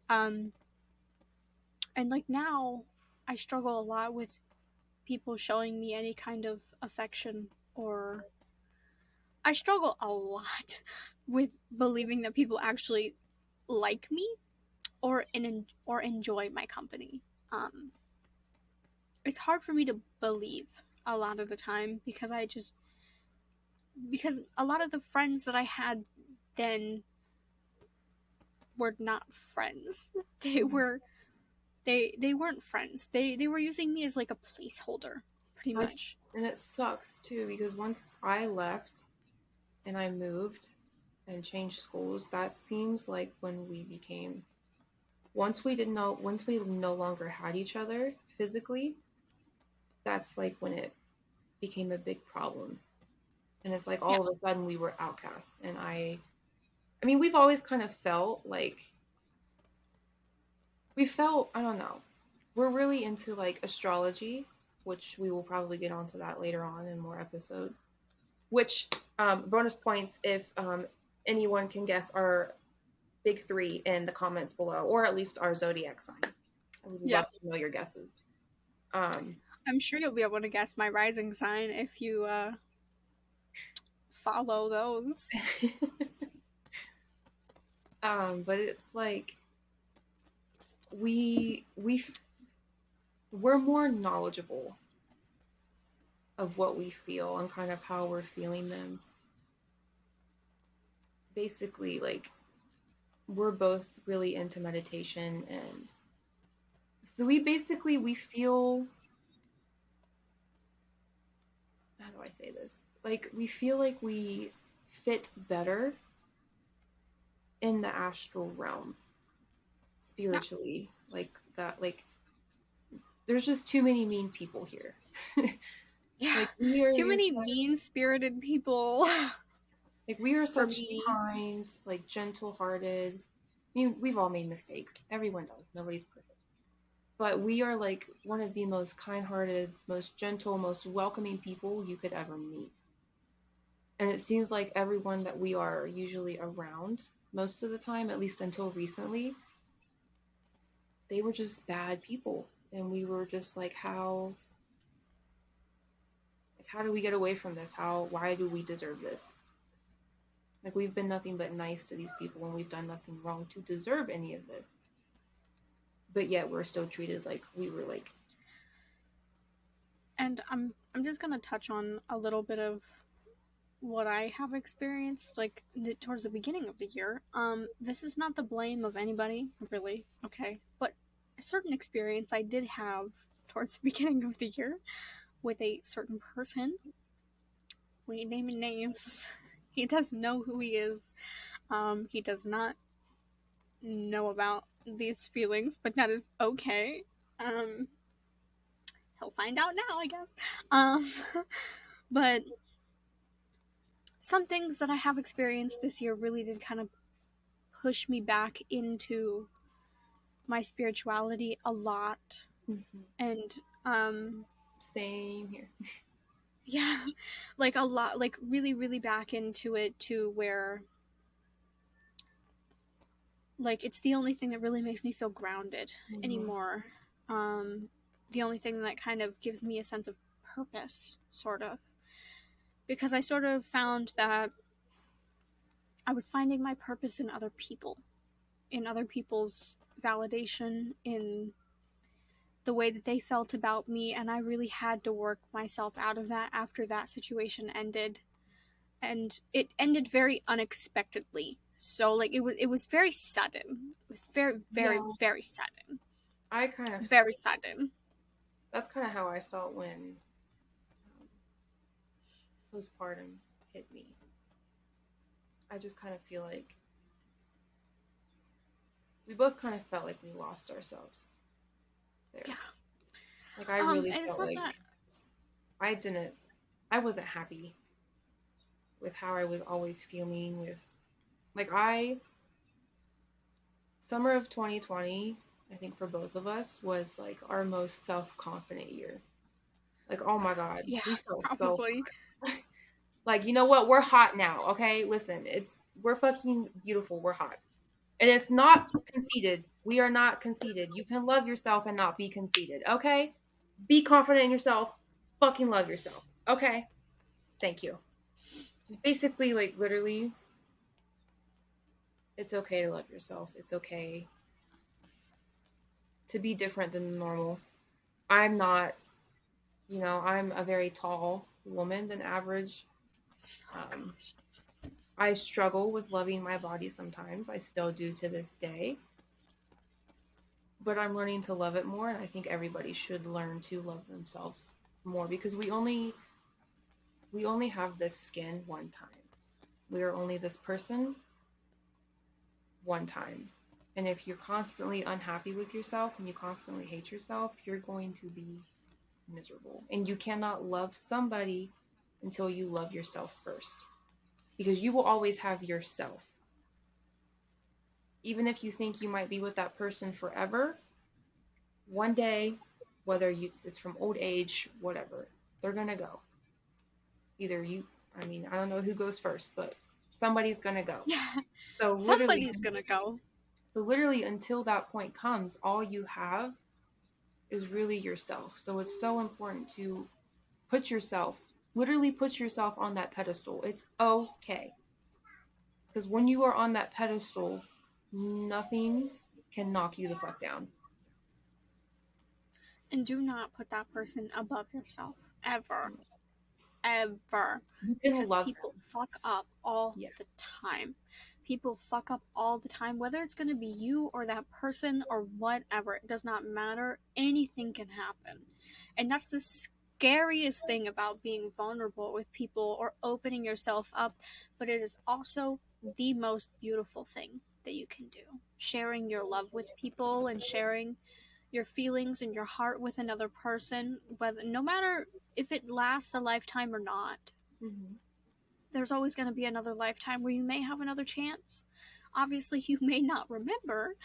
Um and like now I struggle a lot with people showing me any kind of affection, or I struggle a lot with believing that people actually like me or enjoy my company. Um, it's hard for me to believe a lot of the time because a lot of the friends that I had then were not friends. They were they weren't friends. They were using me as like a placeholder, pretty I much. and it sucks too because once I left and I moved and changed schools, that seems like when we became once we no longer had each other physically, that's like when it became a big problem. And it's like Yeah. all of a sudden we were outcast. And I mean, we've always kind of felt like I don't know, we're really into like astrology, which we will probably get onto that later on in more episodes. Which bonus points if anyone can guess our big three in the comments below, or at least our zodiac sign. I would Yeah. love to know your guesses. Um, I'm sure you'll be able to guess my rising sign if you follow those. but it's like we're more knowledgeable of what we feel and kind of how we're feeling them. Basically, like we're both really into meditation, and so we feel, how do I say this? Like we feel like we fit better in the astral realm Yeah. spiritually, like that. Like there's just too many mean people here. Yeah. Like we are Too many mean spirited people like we are for such me. kind, like gentle-hearted. I mean, we've all made mistakes. Everyone does. Nobody's perfect. But we are like one of the most kind-hearted, most gentle, most welcoming people you could ever meet. And it seems like everyone that we are usually around most of the time, at least until recently, they were just bad people. And we were just how do we get away from this? Why do we deserve this? Like we've been nothing but nice to these people and we've done nothing wrong to deserve any of this. But yet we're still treated like we were like. And I'm just gonna touch on a little bit of what I have experienced, like towards the beginning of the year. This is not the blame of anybody, really. Okay, but a certain experience I did have towards the beginning of the year with a certain person. We ain't naming names. He does know who he is. He does not know about these feelings, but that is okay. Um, he'll find out now, I guess. Um, but some things that I have experienced this year really did kind of push me back into my spirituality a lot. Mm-hmm. And Same here. yeah, like a lot, like really, really back into it to where like it's the only thing that really makes me feel grounded Mm-hmm. anymore. The only thing that kind of gives me a sense of purpose, sort of. Because I sort of found that I was finding my purpose in other people, in other people's validation, in the way that they felt about me, and I really had to work myself out of that after that situation ended. And it ended very unexpectedly. So like it was very sudden. It was very, very, Yeah, very sudden. I kind of Very sudden. that's kind of how I felt when um, postpartum hit me. I just kind of feel like we both kind of felt like we lost ourselves there. Yeah. Like I really And it's felt not like that. I didn't, I wasn't happy with how I was always feeling with, like summer of 2020, I think for both of us was like our most self-confident year. Like, oh my God, Yeah, we felt so probably. like, you know what? We're hot now, okay? Listen, we're fucking beautiful. We're hot. And it's not conceited. We are not conceited. You can love yourself and not be conceited, okay? Be confident in yourself. Fucking love yourself, okay? Thank you. Just basically, like, literally, it's okay to love yourself. It's okay to be different than normal. I'm not, I'm a very tall woman than average. Oh Um, gosh. I struggle with loving my body sometimes. I still do to this day. But I'm learning to love it more, and I think everybody should learn to love themselves more because we only have this skin one time. We are only this person one time. And if you're constantly unhappy with yourself and you constantly hate yourself, you're going to be miserable. And you cannot love somebody until you love yourself first. Because you will always have yourself. Even if you think you might be with that person forever, one day, whether it's from old age, whatever, they're gonna go. Either you, I mean, I don't know who goes first, but somebody's gonna go. Yeah. So literally, Somebody's gonna go. so literally until that point comes, all you have is really yourself. So it's so important to put yourself, literally put yourself on that pedestal. It's okay. Because when you are on that pedestal, nothing can knock you the fuck down. And do not put that person above yourself. Ever. Ever. You can Because love people them. fuck up all Yes. the time. People fuck up all the time, whether it's going to be you or that person or whatever. It does not matter. Anything can happen. And that's the scariest thing about being vulnerable with people or opening yourself up. But it is also the most beautiful thing that you can do. Sharing your love with people and sharing your feelings and your heart with another person, whether no matter if it lasts a lifetime or not, Hmm. there's always going to be another lifetime where you may have another chance. Obviously, you may not remember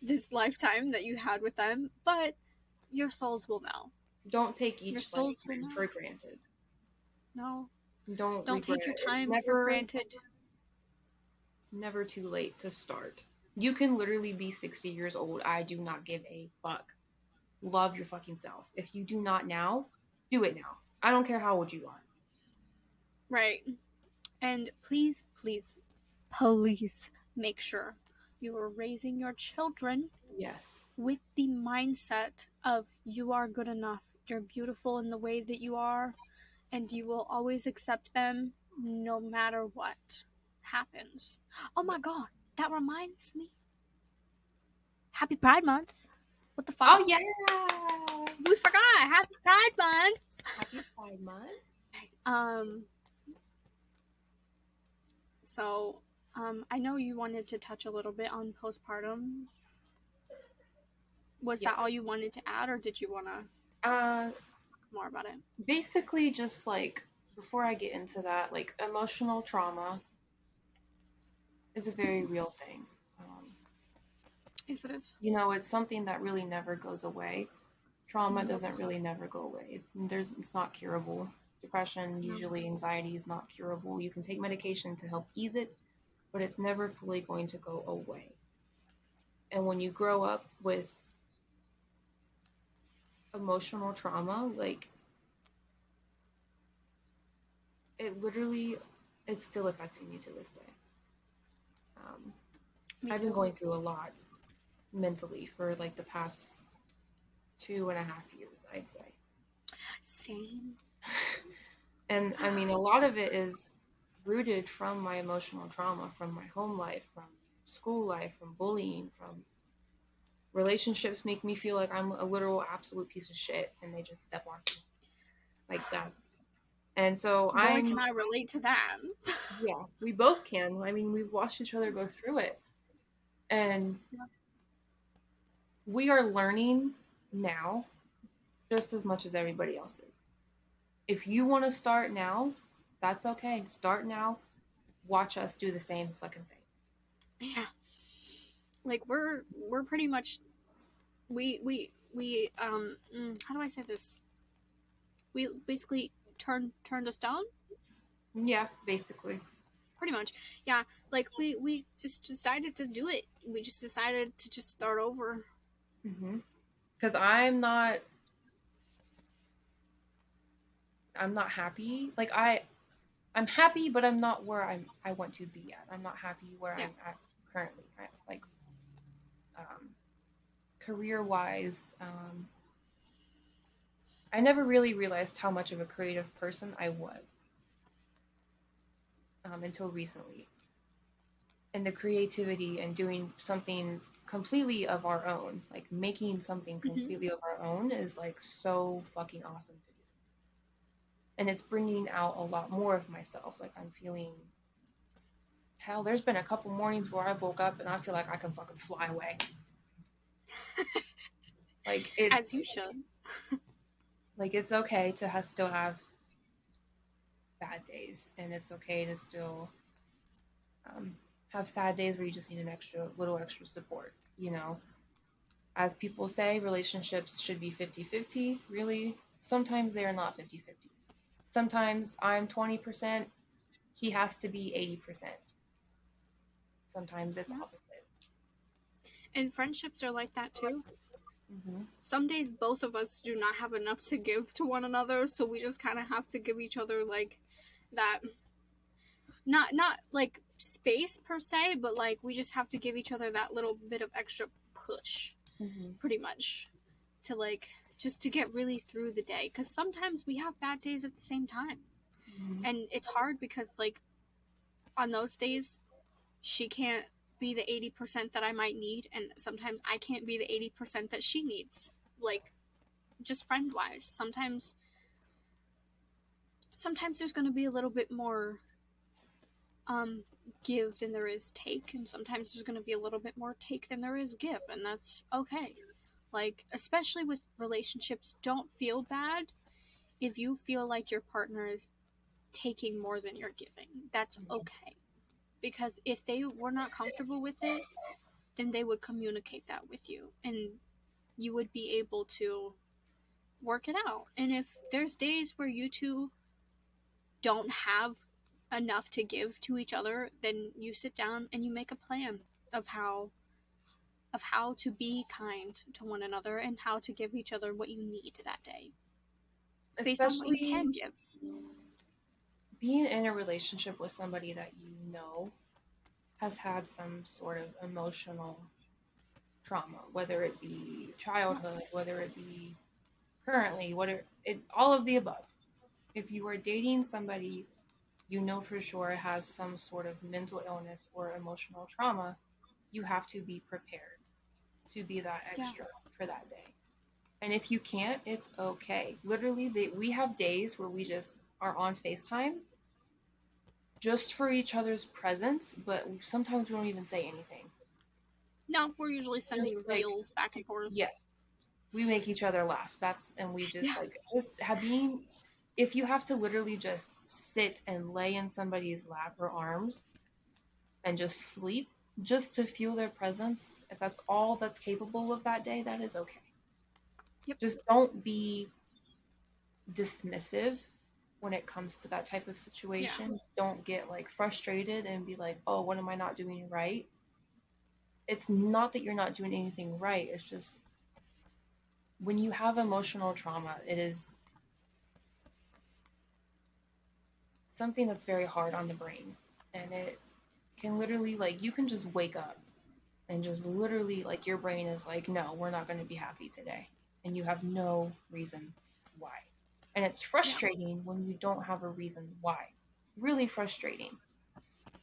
this lifetime that you had with them, but your souls will know. Don't take Your each souls will lifetime know. for granted. No, Don't don't regret take your it. It's time for never granted. it's never too late to start. You can literally be 60 years old. I do not give a fuck. Love your fucking self. If you do not now, do it now. I don't care how old you are. Right. And please, please, please make sure you are raising your children Yes. with the mindset of you are good enough, you're beautiful in the way that you are, and you will always accept them no matter what happens. Oh Yeah. my god, that reminds me. Happy Pride Month. What the fuck? Oh yeah. We forgot. Happy Pride Month. Happy Pride Month. Um so I know you wanted to touch a little bit on postpartum. Was Yeah. that all you wanted to add or did you want to Uh, talk more about it? basically just like before I get into that, like emotional trauma is a very real thing. Yes, it is. It's something that really never goes away. Trauma Nope. doesn't really never go away. It's not curable. Depression, No. usually anxiety is not curable. You can take medication to help ease it, but it's never fully going to go away. And when you grow up with emotional trauma, like it literally is still affecting me to this day. Um, Me I've been too. going through a lot mentally for like the past 2.5 years, I'd say. Same. And I mean, a lot of it is rooted from my emotional trauma, from my home life, from school life, from bullying, from relationships make me feel like I'm a literal absolute piece of shit and they just step on me. Like that's and so Boy, I'm can I relate to that. yeah, we both can. I mean, we've watched each other go through it. And we are learning now just as much as everybody else is. If you want to start now, that's okay. Start now. Watch us do the same fucking thing. Yeah. Like we're pretty much we how do I say this? We basically turned a stone. Yeah, basically. Pretty much. Yeah. Like we just decided to do it. We just decided to just start over. Because I'm not happy. Like I'm happy, but I'm not where I want to be at. I'm not happy where Yeah. I'm at currently. Like um, career wise, I never really realized how much of a creative person I was until recently. And the creativity and doing something completely of our own, like making something Mm-hmm. completely of our own, is like so fucking awesome to do. And it's bringing out a lot more of myself. Like I'm feeling hell. There's been a couple mornings where I woke up and I feel like I can fucking fly away. Like As you should. it's okay to still have bad days, and it's okay to still um, have sad days where you just need an little extra support. You know, as people say, relationships should be 50-50. Really, sometimes they are not 50-50. Sometimes I'm 20%, he has to be 80%. Sometimes it's Yeah. opposite. And friendships are like that too. Hmm. Some days both of us do not have enough to give to one another, so we just kind of have to give each other like that, not like space per se, but like we just have to give each other that little bit of extra push, Hmm. pretty much, to like just to get really through the day, because sometimes we have bad days at the same time, Hmm. and it's hard because like on those days she can't be the 80% that I might need, and sometimes I can't be the 80% that she needs, like just friend wise. Sometimes there's going to be a little bit more give than there is take, and sometimes there's going to be a little bit more take than there is give, and that's okay. Like, especially with relationships, don't feel bad if you feel like your partner is taking more than you're giving. That's okay, because if they were not comfortable with it, then they would communicate that with you, and you would be able to work it out. And if there's days where you two don't have enough to give to each other, then you sit down and you make a plan of how to be kind to one another and how to give each other what you need that day based on what you Especially can give. being in a relationship with somebody that you know has had some sort of emotional trauma, whether it be childhood, whether it be currently, all of the above. If you are dating somebody you know for sure has some sort of mental illness or emotional trauma, you have to be prepared to be that Yeah. extra for that day. And if you can't, it's okay. Literally, we have days where we just are on FaceTime just for each other's presence, but sometimes we don't even say anything. No, we're usually Just sending like, reels back and forth. yeah, we make each other laugh. And we just Yeah. like, just have being, if you have to literally just sit and lay in somebody's lap or arms and just sleep just to feel their presence, if that's all that's capable of that day, that is okay. Yep. Just don't be dismissive when it comes to that type of Yeah. situation. Don't get like frustrated and be like, oh, what am I not doing right? It's not that you're not doing anything right. It's just when you have emotional trauma, it is something that's very hard on the brain. And it can literally, like, you can just wake up and just literally, like, your brain is like, no, we're not going to be happy today. And you have no reason why. And it's Yeah. frustrating when you don't have a reason why. really frustrating.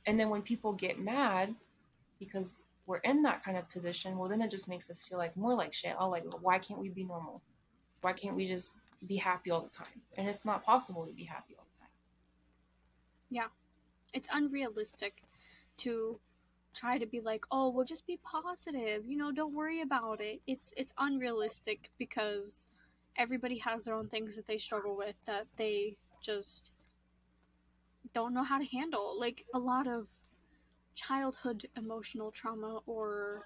And then when people get mad because we're in that kind of position, well, then it just makes us feel like more like shit. Oh, like, why can't we be normal? Why can't we just be happy all the time? And it's not possible to be happy all the time. Yeah. It's unrealistic to try to be like, oh, well, just be positive. You know, don't worry about it. It's unrealistic because everybody has their own things that they struggle with that they just don't know how to handle. Like a lot of childhood emotional trauma, or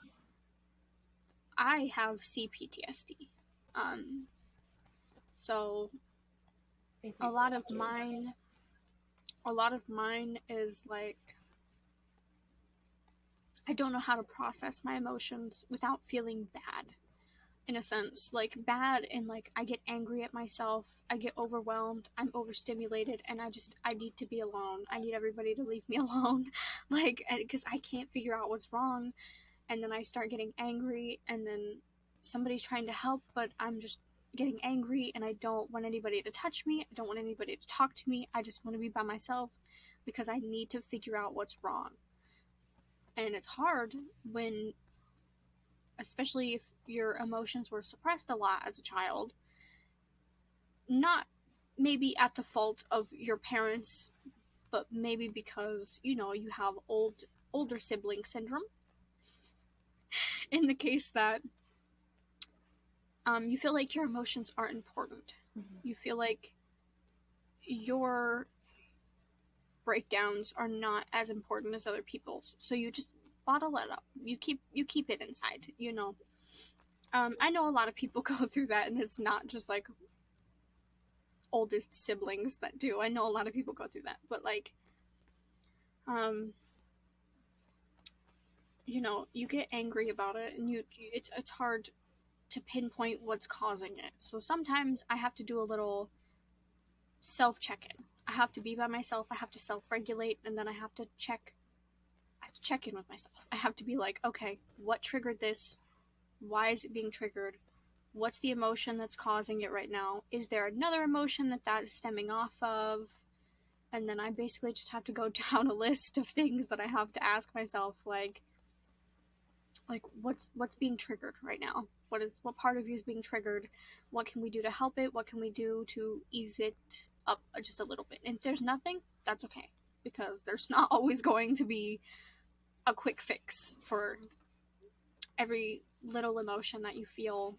I have CPTSD. Um, so I think we a lot both of do. mine, a lot of mine is like I don't know how to process my emotions without feeling bad. In a sense, like bad, and like I get angry at myself, I get overwhelmed, I'm overstimulated, and I need to be alone. I need everybody to leave me alone, like, because I can't figure out what's wrong. And then I start getting angry, and then somebody's trying to help, but I'm just getting angry, and I don't want anybody to touch me, I don't want anybody to talk to me, I just want to be by myself because I need to figure out what's wrong. And it's hard when, especially if your emotions were suppressed a lot as a child, not maybe at the fault of your parents, but maybe because, you know, you have older sibling syndrome, in the case that you feel like your emotions aren't important. Mm-hmm. You feel like your breakdowns are not as important as other people's, so you just bottle it up. You keep it inside, you know. I know a lot of people go through that, and it's not just like oldest siblings that do. I know a lot of people go through that, but like, you know, you get angry about it, and it's hard to pinpoint what's causing it. So sometimes I have to do a little self check-in. I have to be by myself. I have to self-regulate, and then I have to check in with myself. I have to be like, okay, what triggered this? Why is it being triggered? What's the emotion that's causing it right now? Is there another emotion that is stemming off of? And then I basically just have to go down a list of things that I have to ask myself, like what's being triggered right now? What part of you is being triggered? What can we do to help it? What can we do to ease it up just a little bit? And if there's nothing, that's okay, because there's not always going to be a quick fix for every little emotion that you feel,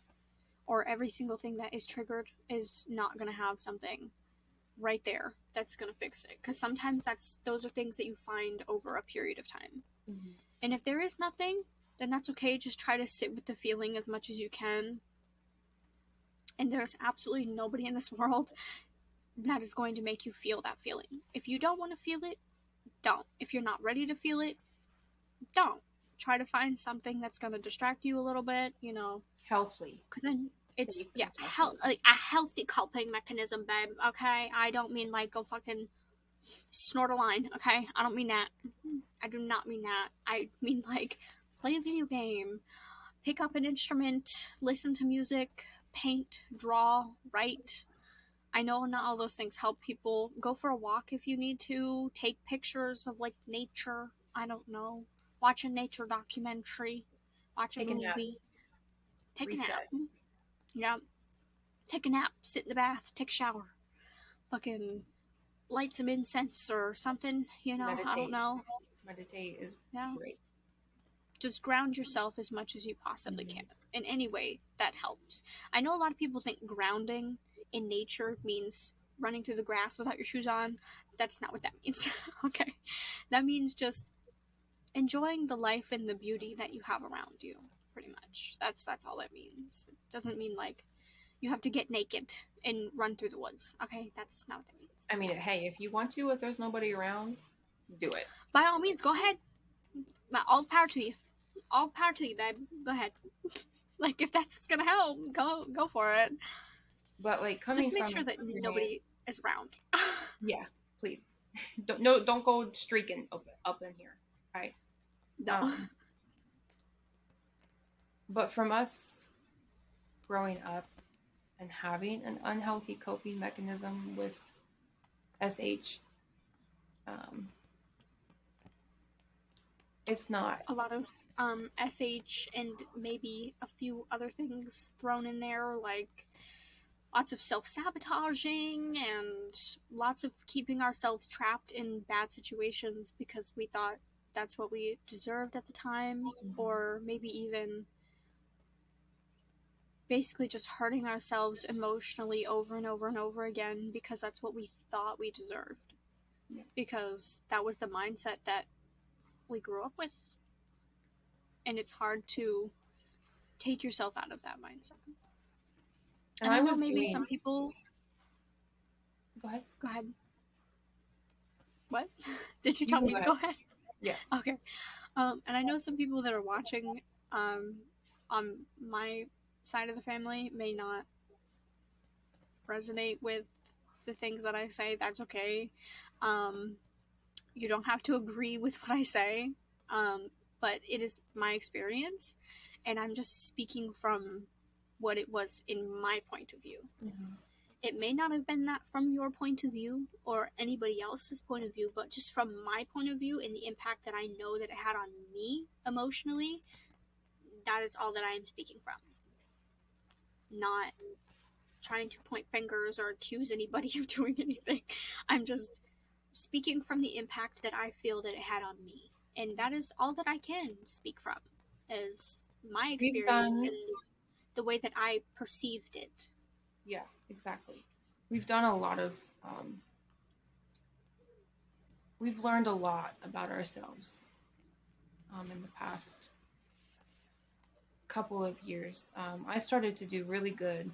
or every single thing that is triggered is not going to have something right there that's going to fix it, because sometimes those are things that you find over a period of time. Mm-hmm. And if there is nothing, then that's okay. Just try to sit with the feeling as much as you can. And there's absolutely nobody in this world that is going to make you feel that feeling. If you don't want to feel it, don't. If you're not ready to feel it, don't. Try to find something that's going to distract you a little bit, you know. Healthily. Because then it's, Safe yeah, and healthily. like a healthy coping mechanism, babe, okay? I don't mean like go fucking snort a line, okay? I don't mean that. I do not mean that. I mean like play a video game, pick up an instrument, listen to music, paint, draw, write. I know not all those things help people. Go for a walk if you need to. Take pictures of like nature. I don't know. Watch a nature documentary. Watch a Take a nap. movie. Take a Reset. nap. Yeah. Take a nap. Sit in the bath. Take a shower. Fucking light some incense or something. You know, Meditate. I don't know. Meditate is Yeah. great. Just ground yourself as much as you possibly can in any way that helps. I know a lot of people think grounding in nature means running through the grass without your shoes on. That's not what that means. Okay. That means just enjoying the life and the beauty that you have around you, pretty much. That's all that means. It doesn't mean like you have to get naked and run through the woods. Okay? That's not what that means. I mean, hey, if you want to, if there's nobody around, do it. By all means, go ahead. All the power to you. All the power to you, babe. Go ahead. Like, if that's what's gonna help, go for it. But like coming just make from sure that nobody is around. Yeah, please. Don't go streaking up in here, right? No. But from us growing up and having an unhealthy coping mechanism with SH, Um, it's not. A lot of SH and maybe a few other things thrown in there, like lots of self sabotaging and lots of keeping ourselves trapped in bad situations because we thought that's what we deserved at the time, or maybe even basically just hurting ourselves emotionally over and over and over again because that's what we thought we deserved. Yeah. Because that was the mindset that we grew up with. And it's hard to take yourself out of that mindset. And I know maybe some people. Go ahead. Go ahead. What? Did you tell me to go ahead? Yeah. Okay. And I know some people that are watching on my side of the family may not resonate with the things that I say. That's okay. You don't have to agree with what I say, but it is my experience, and I'm just speaking from what it was in my point of view. Mm-hmm. It may not have been that from your point of view or anybody else's point of view, but just from my point of view and the impact that I know that it had on me emotionally, that is all that I am speaking from. Not trying to point fingers or accuse anybody of doing anything. I'm just speaking from the impact that I feel that it had on me. And that is all that I can speak from, is my experience and the way that I perceived it. Yeah, exactly. We've done a lot of, we've learned a lot about ourselves in the past couple of years. I started to do really good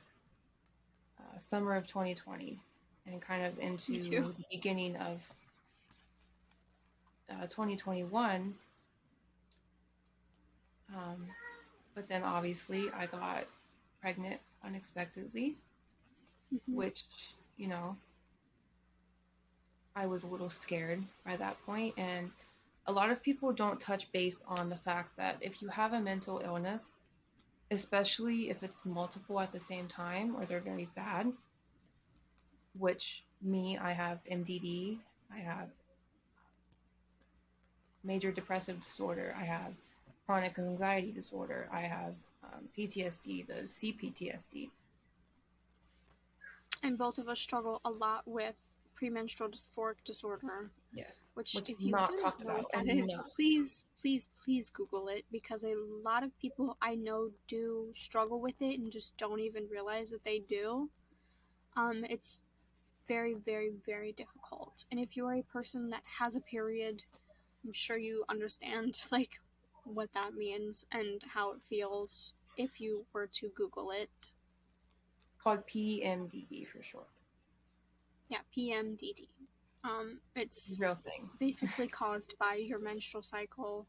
summer of 2020 and kind of into the beginning of 2021. But then obviously I got pregnant unexpectedly, which, you know, I was a little scared by that point. And a lot of people don't touch base on the fact that if you have a mental illness, especially if it's multiple at the same time or they're very bad, which I have MDD, I have major depressive disorder, I have chronic anxiety disorder, I have PTSD, the CPTSD. And both of us struggle a lot with premenstrual dysphoric disorder. Yes. Which if you not do talked not know about what that is, please Google it, because a lot of people I know do struggle with it and just don't even realize that they do. It's very, very, very difficult. And if you're a person that has a period, I'm sure you understand like what that means and how it feels if you were to Google it. It's called PMDD for short. Yeah, PMDD. It's real thing. Basically caused by your menstrual cycle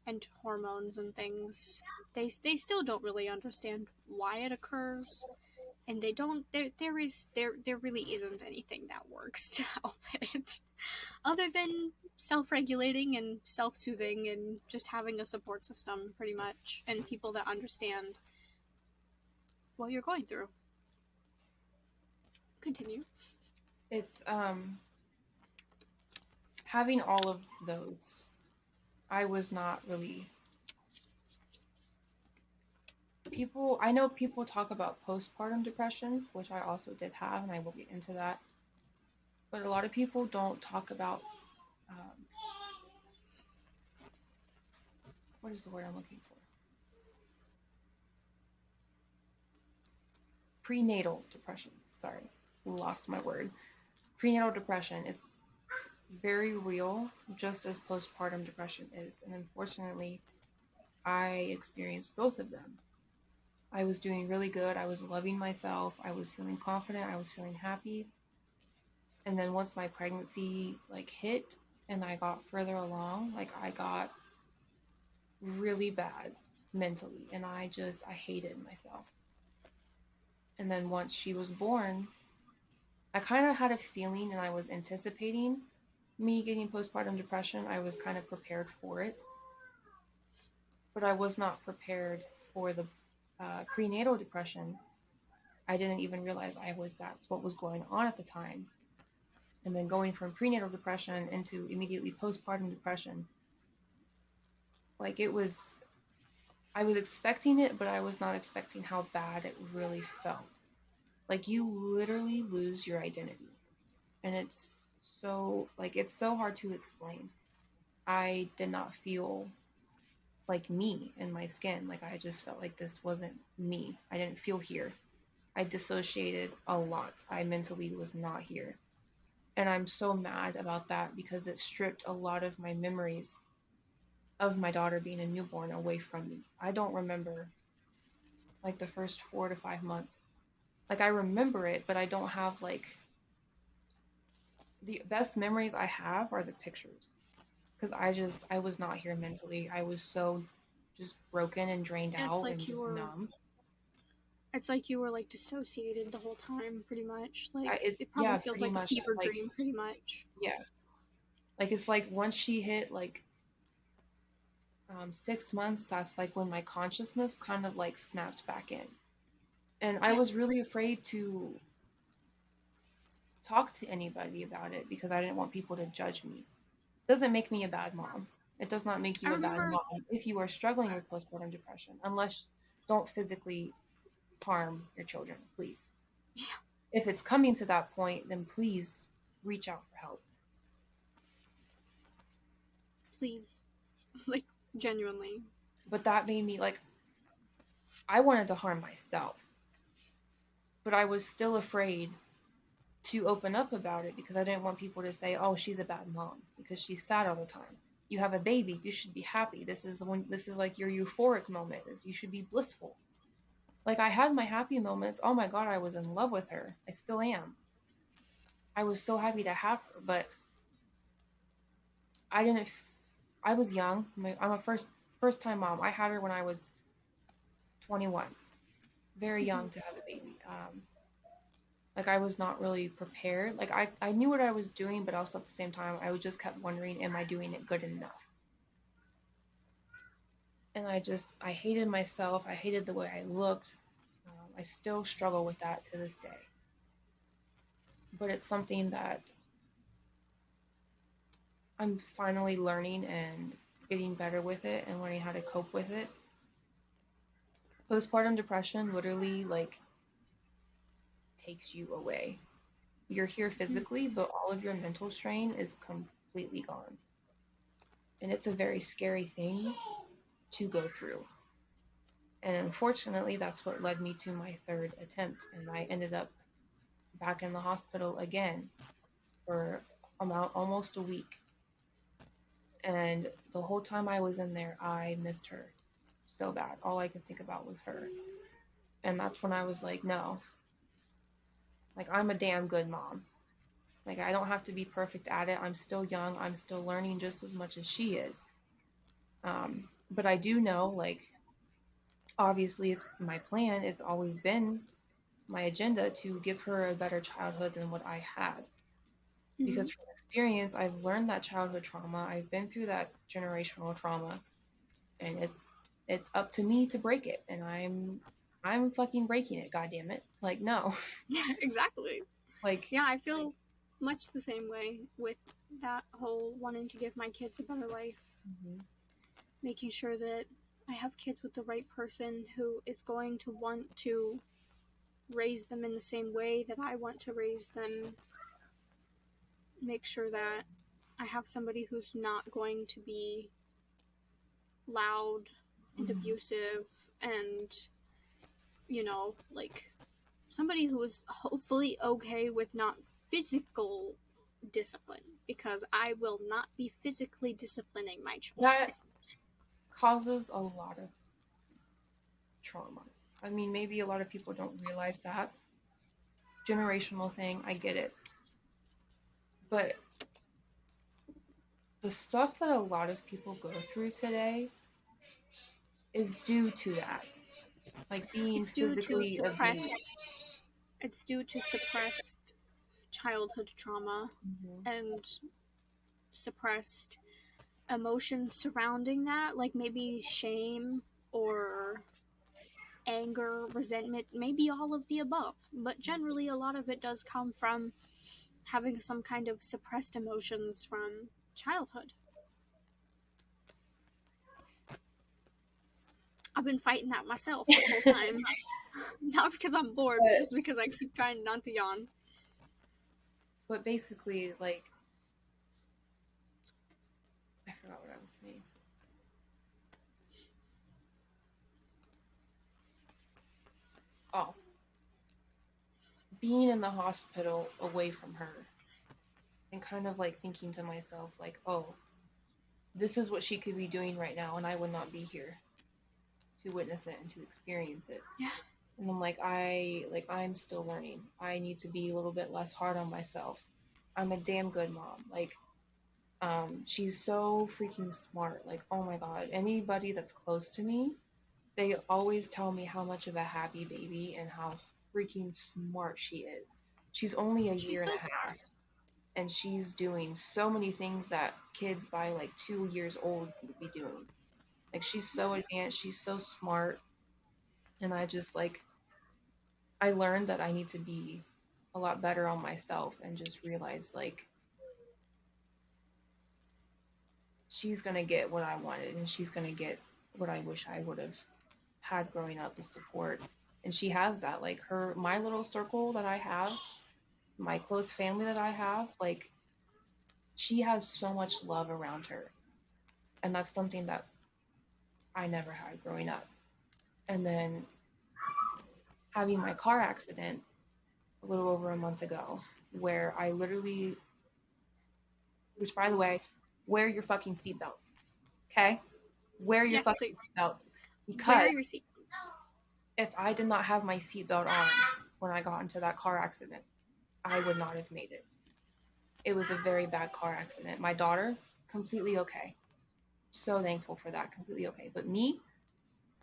and hormones and things. They still don't really understand why it occurs, and they don't. There really isn't anything that works to help it, other than self-regulating and self-soothing and just having a support system, pretty much, and people that understand what you're going through. Continue. It's having all of those. I was not really I know people talk about postpartum depression, which I also did have, and I will get into that. But a lot of people don't talk about what is the word I'm looking for? Prenatal depression. Sorry, lost my word. Prenatal depression. It's very real, just as postpartum depression is. And unfortunately, I experienced both of them. I was doing really good. I was loving myself. I was feeling confident. I was feeling happy. And then once my pregnancy hit and I got further along, I got really bad mentally and I hated myself. And then once she was born, I kind of had a feeling and I was anticipating me getting postpartum depression. I was kind of prepared for it. But I was not prepared for the prenatal depression. I didn't even realize that's what was going on at the time. And then going from prenatal depression into immediately postpartum depression, like I was expecting it, but I was not expecting how bad it really felt. Like you literally lose your identity. And it's so hard to explain. I did not feel like me in my skin. Like I just felt like this wasn't me. I didn't feel here. I dissociated a lot. I mentally was not here. And I'm so mad about that because it stripped a lot of my memories of my daughter being a newborn away from me. I don't remember like the first 4 to 5 months. Like I remember it, but I don't have like the best memories I have are the pictures. Because I was not here mentally. I was so just broken and drained It's out and like you just were numb. it's like you were like dissociated the whole time, pretty much. Like It's it probably yeah, feels pretty like a much fever like dream, pretty much. yeah, like it's like once she hit like 6 months, that's like when my consciousness kind of like snapped back in, and I Yeah. was really afraid to talk to anybody about it because I didn't want people to judge me. It doesn't make me a bad mom. It does not make I you a bad remember mom if you are struggling with postpartum depression, unless don't physically harm your children, please. yeah, If it's coming to that point, then please reach out for help. please. Like genuinely. But that made me like, I wanted to harm myself, but I was still afraid to open up about it because I didn't want people to say, "Oh, she's a bad mom because she's sad all the time." You have a baby, you should be happy. This is like your euphoric moment. Is you should be blissful. Like I had my happy moments. Oh my god, I was in love with her. I still am. I was so happy to have her, but I didn't. I was young. I'm a first time mom. I had her when I was 21, very Mm-hmm. young to have a baby. Like I was not really prepared. Like I knew what I was doing, but also at the same time, I just kept wondering, am I doing it good enough? And I hated myself. I hated the way I looked. I still struggle with that to this day. But it's something that I'm finally learning and getting better with it and learning how to cope with it. Postpartum depression literally like takes you away. You're here Mm-hmm. physically, but all of your mental strain is completely gone. And it's a very scary thing to go through. And unfortunately, that's what led me to my third attempt. And I ended up back in the hospital again for about almost a week. And the whole time I was in there, I missed her so bad. All I could think about was her. And that's when I was like, no, like I'm a damn good mom. Like I don't have to be perfect at it. I'm still young. I'm still learning just as much as she is. But I do know, like, obviously, it's my plan. It's always been my agenda to give her a better childhood than what I had. Mm-hmm. Because from experience, I've learned that childhood trauma. I've been through that generational trauma, and it's up to me to break it. And I'm fucking breaking it. God damn it! Like no, Yeah, exactly. like Yeah, I feel much the same way with that whole wanting to give my kids a better life, mhm, making sure that I have kids with the right person who is going to want to raise them in the same way that I want to raise them, make sure that I have somebody who's not going to be loud and mhm, abusive and, like somebody who is hopefully okay with not physical discipline because I will not be physically disciplining my children. that causes a lot of trauma. I mean, maybe a lot of people don't realize that generational thing. I get it, but the stuff that a lot of people go through today is due to that, like being It's due to physically suppressed abused. it's due to suppressed childhood trauma Hmm. and suppressed emotions surrounding that, like maybe shame or anger, resentment, maybe all of the above. But generally, a lot of it does come from having some kind of suppressed emotions from childhood. I've been fighting that myself this whole time. Not because I'm bored, but just because I keep trying not to yawn. But basically, like, I forgot what I was saying. Oh, being in the hospital away from her and kind of like thinking to myself, like, oh, this is what she could be doing right now, and I would not be here to witness it and to experience it. Yeah. And I'm like, I'm still learning. I need to be a little bit less hard on myself. I'm a damn good mom. Like, she's so freaking smart. Like, oh my God, anybody that's close to me, they always tell me how much of a happy baby and how freaking smart she is. She's only a year She's and so a half, smart. and she's doing so many things that kids by like 2 years old would be doing. Like, she's so advanced, she's so smart, and I learned that I need to be a lot better on myself and just realize like she's gonna get what I wanted and she's gonna get what I wish I would have had growing up with support. And she has that. Like my little circle that I have, my close family that I have, like she has so much love around her. And that's something that I never had growing up. And then having my car accident a little over a month ago, where I literally, which by the way, wear your fucking seatbelts. Okay? Wear your Yes, fucking please. seatbelts. Wear Because your seat. if I did not have my seatbelt on when I got into that car accident, I would not have made it. It was a very bad car accident. My daughter, completely okay. So thankful for that, completely okay. But me,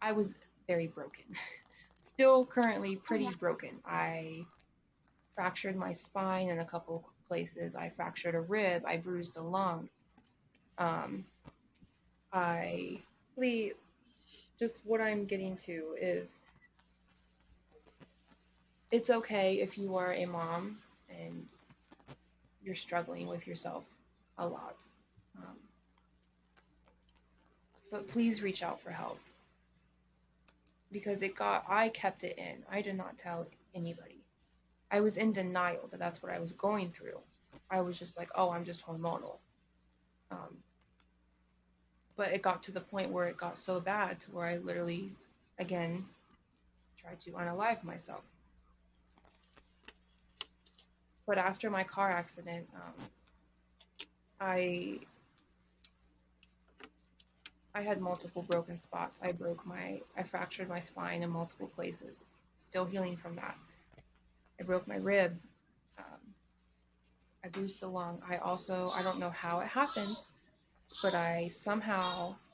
I was very broken. Still currently Oh yeah. pretty broken. I fractured my spine in a couple places. I fractured a rib. I bruised a lung. Um, I really, just what I'm getting to is it's okay if you are a mom and you're struggling with yourself a lot. Um, but please reach out for help because I kept it in. I did not tell anybody. I was in denial that that's what I was going through. I was just like, oh, I'm just hormonal. Um, but it got to the point where it got so bad to where I literally, again, tried to unalive myself. But after my car accident, I I had multiple broken spots. I fractured my spine in multiple places. Still healing from that. I broke my rib. Um, I bruised a lung. I don't know how it happened, but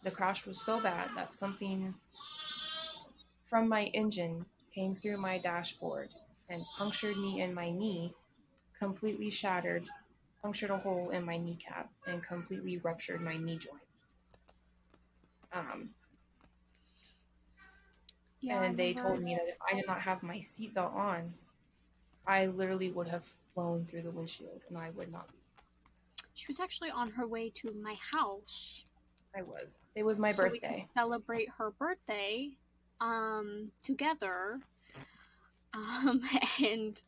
the crash was so bad that something from my engine came through my dashboard and punctured me in my knee, completely punctured a hole in my kneecap, and completely ruptured my knee joint. Um, Yeah, I and they remember. told me that if I did not have my seatbelt on, I literally would have flown through the windshield, and I would not be. She was actually on her way to my house. I was. It was my So we could birthday. celebrate her birthday together. And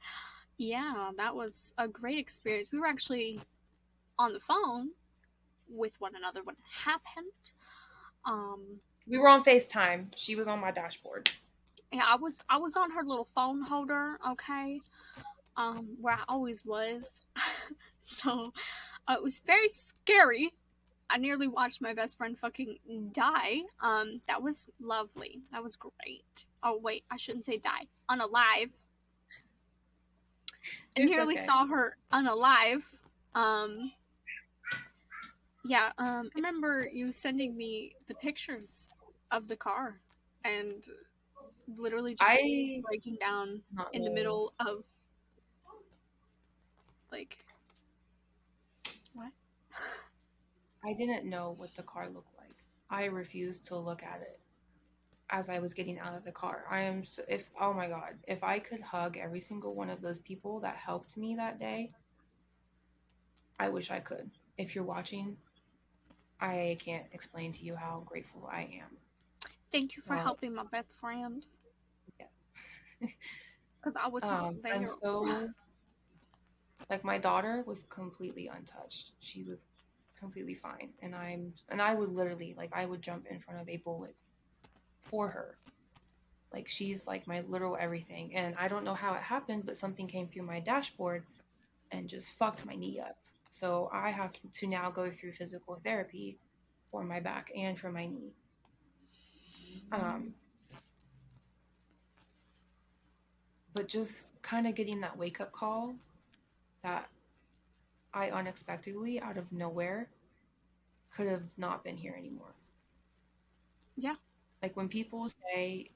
yeah, that was a great experience. We were actually on the phone with one another when it happened. We were on FaceTime. She was on my dashboard. Yeah, I was on her little phone holder, okay? Where I always was. So it was very scary. I nearly watched my best friend fucking die. That was lovely. That was great. Oh wait, I shouldn't say die. Unalive. I It's nearly okay. saw her unalive. Yeah, I remember you sending me the pictures of the car and literally just I breaking down did not in the know. middle of like what? I didn't know what the car looked like. I refused to look at it as I was getting out of the car. Oh my God, if I could hug every single one of those people that helped me that day, I wish I could. If you're watching, I can't explain to you how grateful I am. Thank you for helping my best friend. Yes. Because I was not there. I'm so, like, my daughter was completely untouched. She was completely fine. And I would literally, like, I would jump in front of a bullet for her. Like, she's like my literal everything. And I don't know how it happened, but something came through my dashboard and just fucked my knee up. So I have to now go through physical therapy for my back and for my knee. But just kind of getting that wake up call that I unexpectedly, out of nowhere, could have not been here anymore. Yeah. Like when people say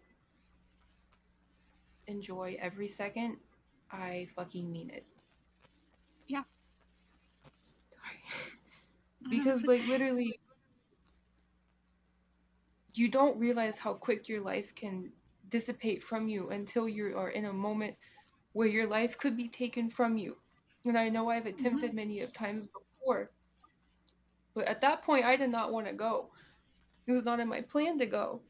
enjoy every second, I fucking mean it. Yeah. Because, like, literally, you don't realize how quick your life can dissipate from you until you are in a moment where your life could be taken from you. And I know I've attempted many of times before, but at that point, I did not want to go. It was not in my plan to go.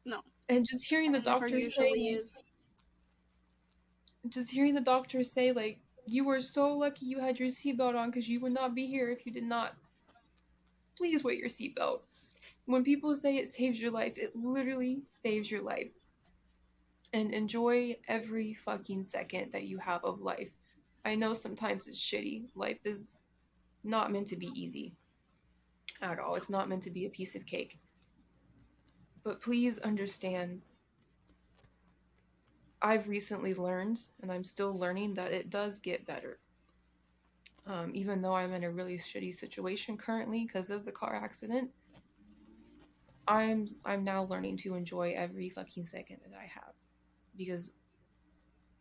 No. And just hearing the doctor say, like, you were so lucky you had your seatbelt on because you would not be here if you did not. Please wear your seatbelt. When people say it saves your life, it literally saves your life. And enjoy every fucking second that you have of life. I know sometimes it's shitty. Life is not meant to be easy at all. It's not meant to be a piece of cake. But please understand, I've recently learned, and I'm still learning, that it does get better. Even though I'm in a really shitty situation currently because of the car accident, I'm now learning to enjoy every fucking second that I have, because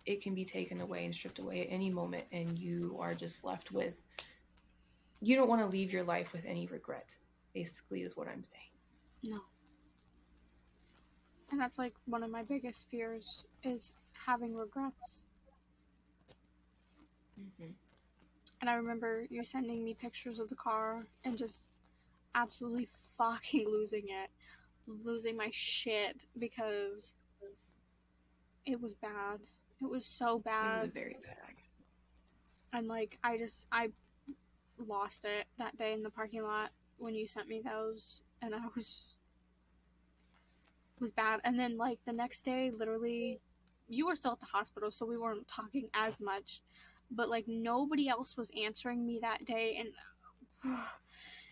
it can be taken away and stripped away at any moment, and you are just left with, you don't want to leave your life with any regret, basically, is what I'm saying. No. And that's like one of my biggest fears is having regrets. Mm-hmm. And I remember you sending me pictures of the car and just absolutely fucking losing my shit, because it was bad. It was so bad. It was a very bad accident. And like I lost it that day in the parking lot when you sent me those, and I was bad. And then like the next day, literally, you were still at the hospital, so we weren't talking as much, but like nobody else was answering me that day, and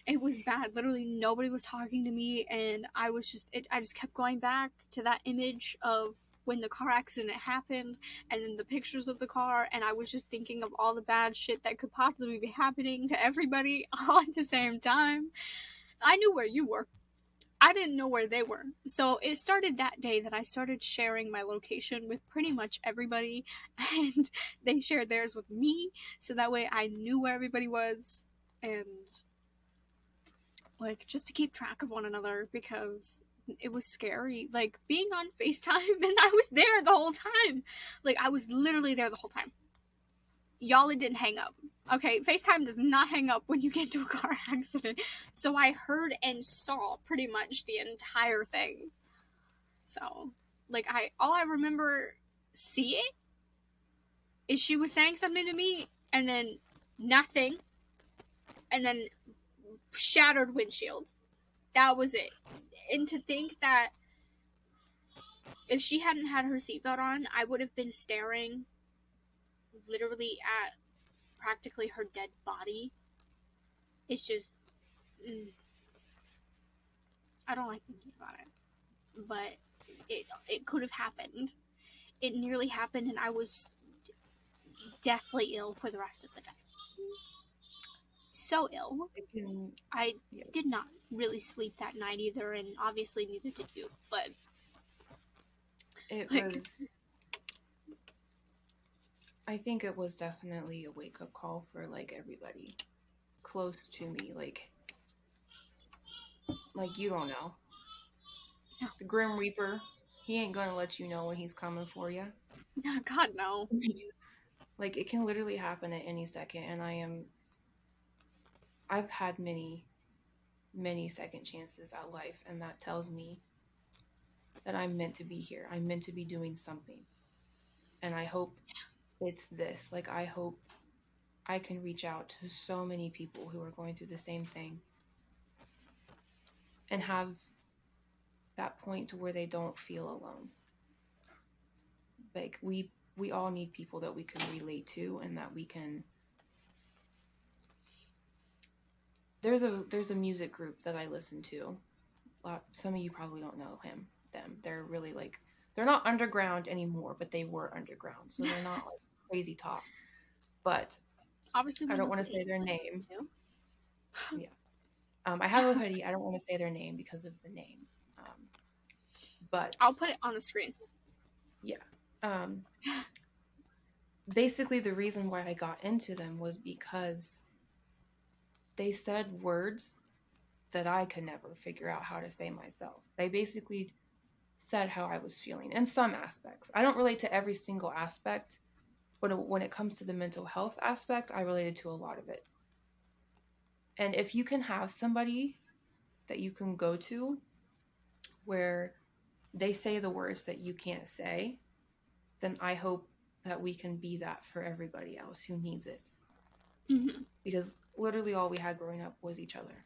it was bad. Literally nobody was talking to me, and I just kept going back to that image of when the car accident happened, and then the pictures of the car, and I was just thinking of all the bad shit that could possibly be happening to everybody all at the same time. I knew where you were. I didn't know where they were. So it started that day that I started sharing my location with pretty much everybody, and they shared theirs with me, so that way I knew where everybody was, and like just to keep track of one another, because it was scary, like being on FaceTime, and I was there the whole time. Like I was literally there the whole time. Y'all, it didn't hang up. Okay, FaceTime does not hang up when you get into a car accident. So I heard and saw pretty much the entire thing. So, like, all I remember seeing is she was saying something to me, and then nothing, and then shattered windshield. That was it. And to think that if she hadn't had her seatbelt on, I would have been staring literally at practically her dead body. It's just, I don't like thinking about it, but it could have happened. It nearly happened, and I was deathly ill for the rest of the day. So ill. I did not really sleep that night either, and obviously neither did you, but it was, I think it was definitely a wake-up call for, like, everybody close to me. Like, you don't know. No. The Grim Reaper, he ain't gonna let you know when he's coming for you. God, no. Like, it can literally happen at any second, and I've had many, many second chances at life, and that tells me that I'm meant to be here. I'm meant to be doing something. And I hope it's this. Like, I hope I can reach out to so many people who are going through the same thing and have that point to where they don't feel alone. Like, we all need people that we can relate to, and that we can. There's a music group that I listen to. Some of you probably don't know them. They're really like, they're not underground anymore, but they were underground, so they're not like crazy top. But Obviously, I we don't know want who to say their Influence name. too. Yeah. I have a hoodie. I don't want to say their name because of the name. But I'll put it on the screen. yeah. Basically, the reason why I got into them was because they said words that I could never figure out how to say myself. They basically said how I was feeling in some aspects. I don't relate to every single aspect, but when it comes to the mental health aspect, I related to a lot of it. And if you can have somebody that you can go to where they say the words that you can't say, then I hope that we can be that for everybody else who needs it. Mm-hmm. Because literally all we had growing up was each other.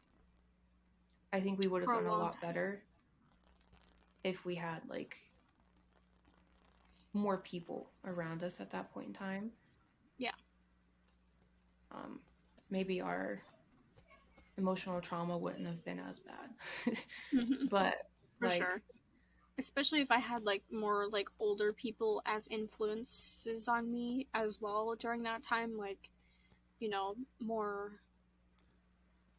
I think we would have For a done a long lot time. better if we had like more people around us at that point in time. Yeah. Maybe our emotional trauma wouldn't have been as bad. Mm-hmm. But For like, sure. Especially if I had like more like older people as influences on me as well during that time, like, you know, more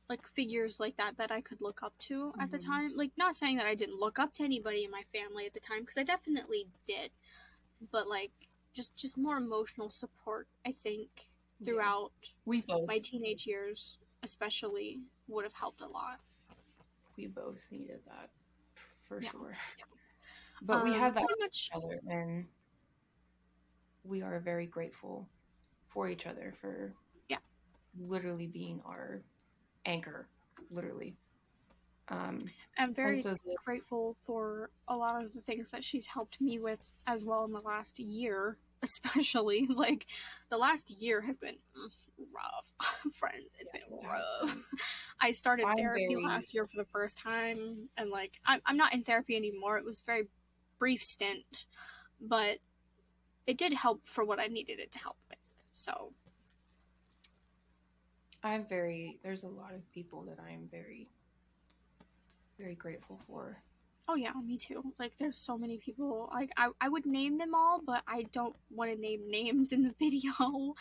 like figures like that I could look up to at the time. Like, not saying that I didn't look up to anybody in my family at the time, because I definitely did, but like just more emotional support, I think, throughout we both my teenage years especially would have helped a lot. needed that for Yeah. sure. But we had that Pretty with much. each other, and we are very grateful for each other for Yeah. literally being our anchor, literally. I'm And very so grateful for a lot of the things that she's helped me with as well in the last year, especially. Like, the last year has been rough, friends. It's been rough. I started therapy last year for the first time, and like, I'm not in therapy anymore. It was a very brief stint, but it did help for what I needed it to help with. So there's a lot of people that I'm very, very grateful for. oh yeah, me too. Like, there's so many people. Like, I would name them all, but I don't want to name names in the video.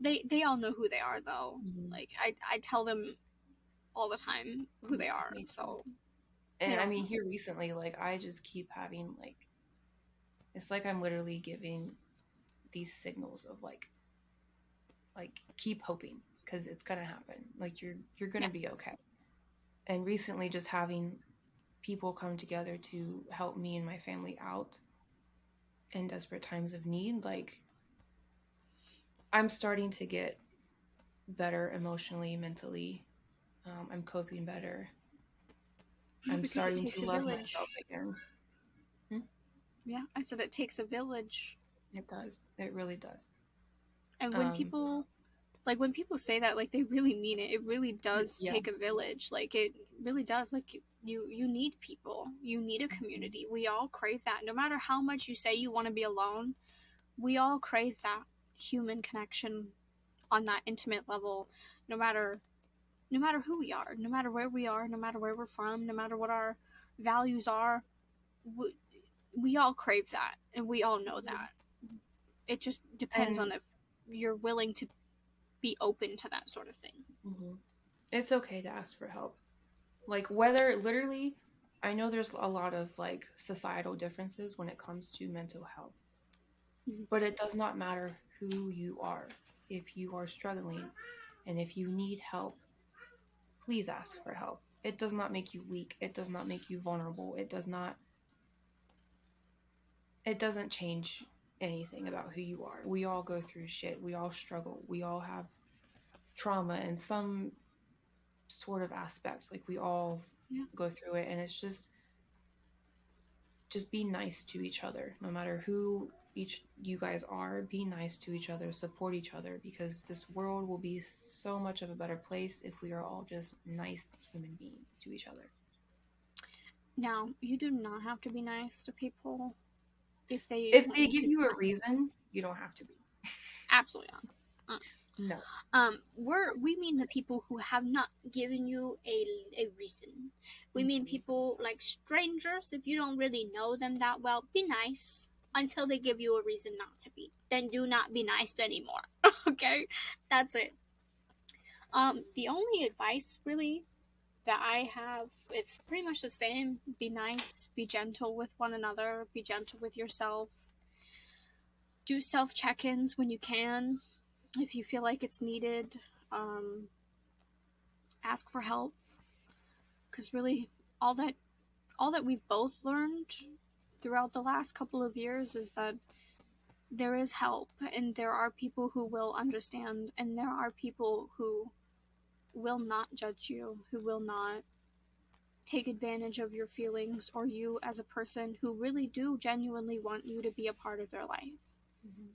They all know who they are though. Mm-hmm. Like, I tell them all the time who they are. So and I mean, here recently, like, I just keep having like, it's like I'm literally giving these signals of like keep hoping, because it's gonna happen. Like, you're gonna be okay. And recently, just having people come together to help me and my family out in desperate times of need, like, I'm starting to get better emotionally, mentally. I'm coping better. yeah, I'm because it starting takes to a love village. myself again. Yeah, I said it takes a village. It does. It really does. And when people say that, like, they really mean it. It really does Yeah. take a village. Like, it really does. Like, you need people. You need a community. We all crave that. No matter how much you say you want to be alone, we all crave that human connection on that intimate level. No matter who we are, no matter where we are, no matter where we're from, no matter what our values are, we all crave that, and we all know that. It just depends on if you're willing to be open to that sort of thing. It's okay to ask for help. Like, whether literally, I know there's a lot of like societal differences when it comes to mental health, but it does not matter who you are. If you are struggling and if you need help, please ask for help. It does not make you weak. It does not make you vulnerable. It doesn't change anything about who you are. We all go through shit. We all struggle. We all have trauma in some sort of aspect. Like we all Yeah. go through it, and it's just be nice to each other, no matter who each you guys are. Be nice to each other, support each other, because this world will be so much of a better place if we are all just nice human beings to each other. Now, you do not have to be nice to people if they If want they you give to. you a reason, you don't have to be. Absolutely not. No. We mean the people who have not given you a reason. We mean people like strangers. If you don't really know them that well, be nice until they give you a reason not to be. Then do not be nice anymore. Okay, that's it. The only advice really that I have, it's pretty much the same. Be nice, be gentle with one another, be gentle with yourself. Do self check-ins when you can, if you feel like it's needed. Ask for help, because really, all that all that we've both learned throughout the last couple of years is that there is help, and there are people who will understand, and there are people who will not judge you, who will not take advantage of your feelings or you as a person, who really do genuinely want you to be a part of their life.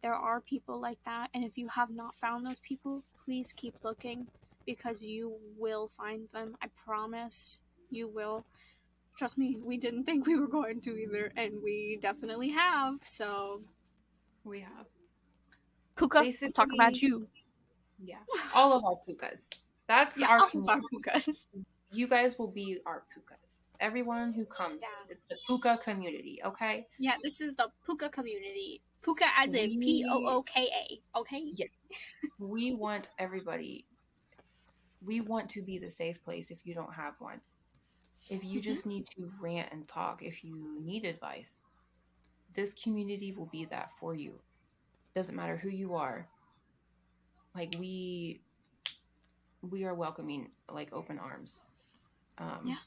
There are people like that, and if you have not found those people, please keep looking, because you will find them. I promise you will. Trust me, we didn't think we were going to either, and we definitely have. So, We have. Puka, I'm talking about Basically, you. yeah. All of our pukas. That's Yeah, our all of our community. Pukas. You guys will be our pukas. Everyone who comes, Yeah. it's the puka community, okay? Yeah, this is the Puka community. Puka as in We, Pooka, okay? yes, we want everybody. We want to be the safe place if you don't have one. If you Mm-hmm. just need to rant and talk, if you need advice, this community will be that for you. Doesn't matter who you are. Like we are welcoming like open arms. Yeah. Um,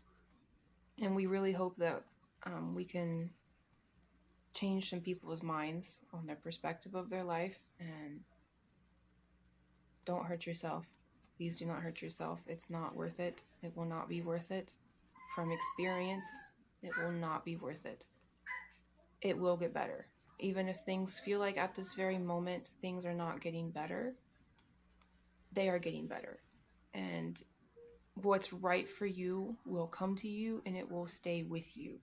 and we really hope that we can change some people's minds on their perspective of their life, and don't hurt yourself. Please do not hurt yourself. It's not worth it. It will not be worth it. From experience, it will not be worth it. It will get better. Even if things feel like at this very moment things are not getting better, they are getting better. And what's right for you will come to you, and it will stay with you.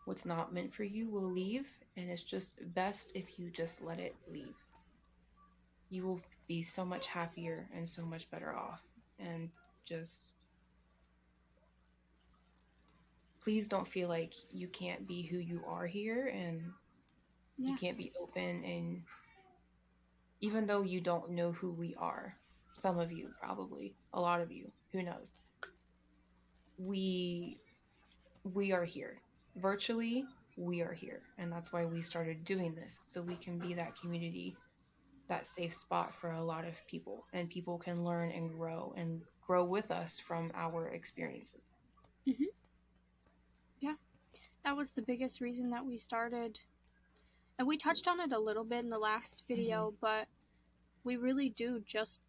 What's not meant for you will leave, and it's just best if you just let it leave. You will be so much happier and so much better off. And just please don't feel like you can't be who you are here, and you Yeah. can't be open. And even though you don't know who we are, some of you probably, a lot of you, who knows, we we are here virtually. We are here, and that's why we started doing this, so we can be that community, that safe spot for a lot of people, and people can learn and grow with us from our experiences. Mm-hmm. Yeah. That was the biggest reason that we started. And we touched on it a little bit in the last Mm-hmm. video, but we really do just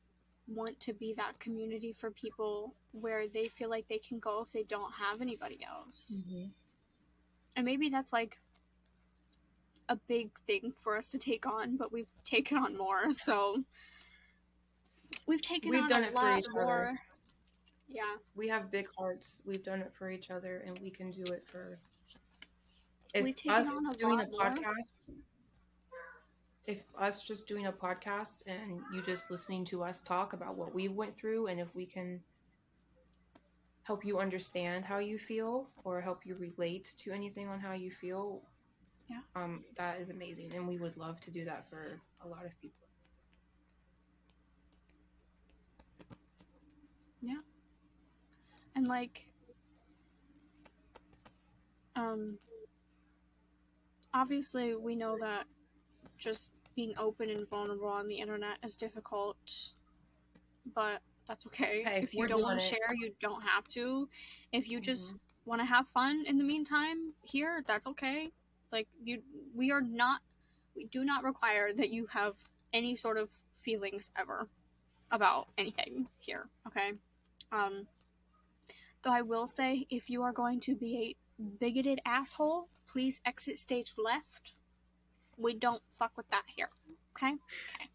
want to be that community for people where they feel like they can go if they don't have anybody else. Mm-hmm. And maybe that's like a big thing for us to take on, but we've taken on more. So we've taken We've on a done it for lot each other. more. Yeah. We have big hearts. We've done it for each other, and we can do it for, if We've taken us on a doing a lot more. podcast, if us just doing a podcast and you just listening to us talk about what we went through, and if we can help you understand how you feel or help you relate to anything on how you feel, Yeah. that is amazing, and we would love to do that for a lot of people. Yeah. And like, um, obviously we know that just being open and vulnerable on the internet is difficult, but that's okay. Hey, If you we're don't want doing to it. share, you don't have to. If you just Hmm. want to have fun in the meantime here, that's okay. Like we are not We do not require that you have any sort of feelings ever about anything here, okay? Though I will say, if you are going to be a bigoted asshole, please exit stage left. We don't fuck with that here, okay? Okay.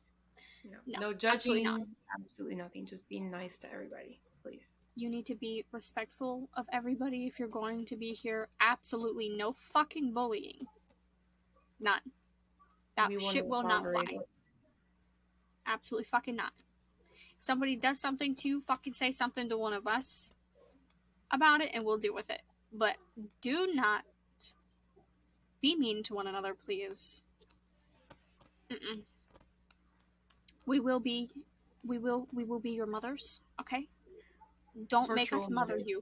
No absolutely not. judging, absolutely nothing. Just being nice to everybody, please. You need to be respectful of everybody if you're going to be here. Absolutely no fucking bullying. None. That shit will not fly. Absolutely fucking not. If somebody does something to you, fucking say something to one of us about it and we'll deal with it. But do not be mean to one another, please. Mm-mm. We will be your mothers, okay? Don't Virtual make us mother mothers. you.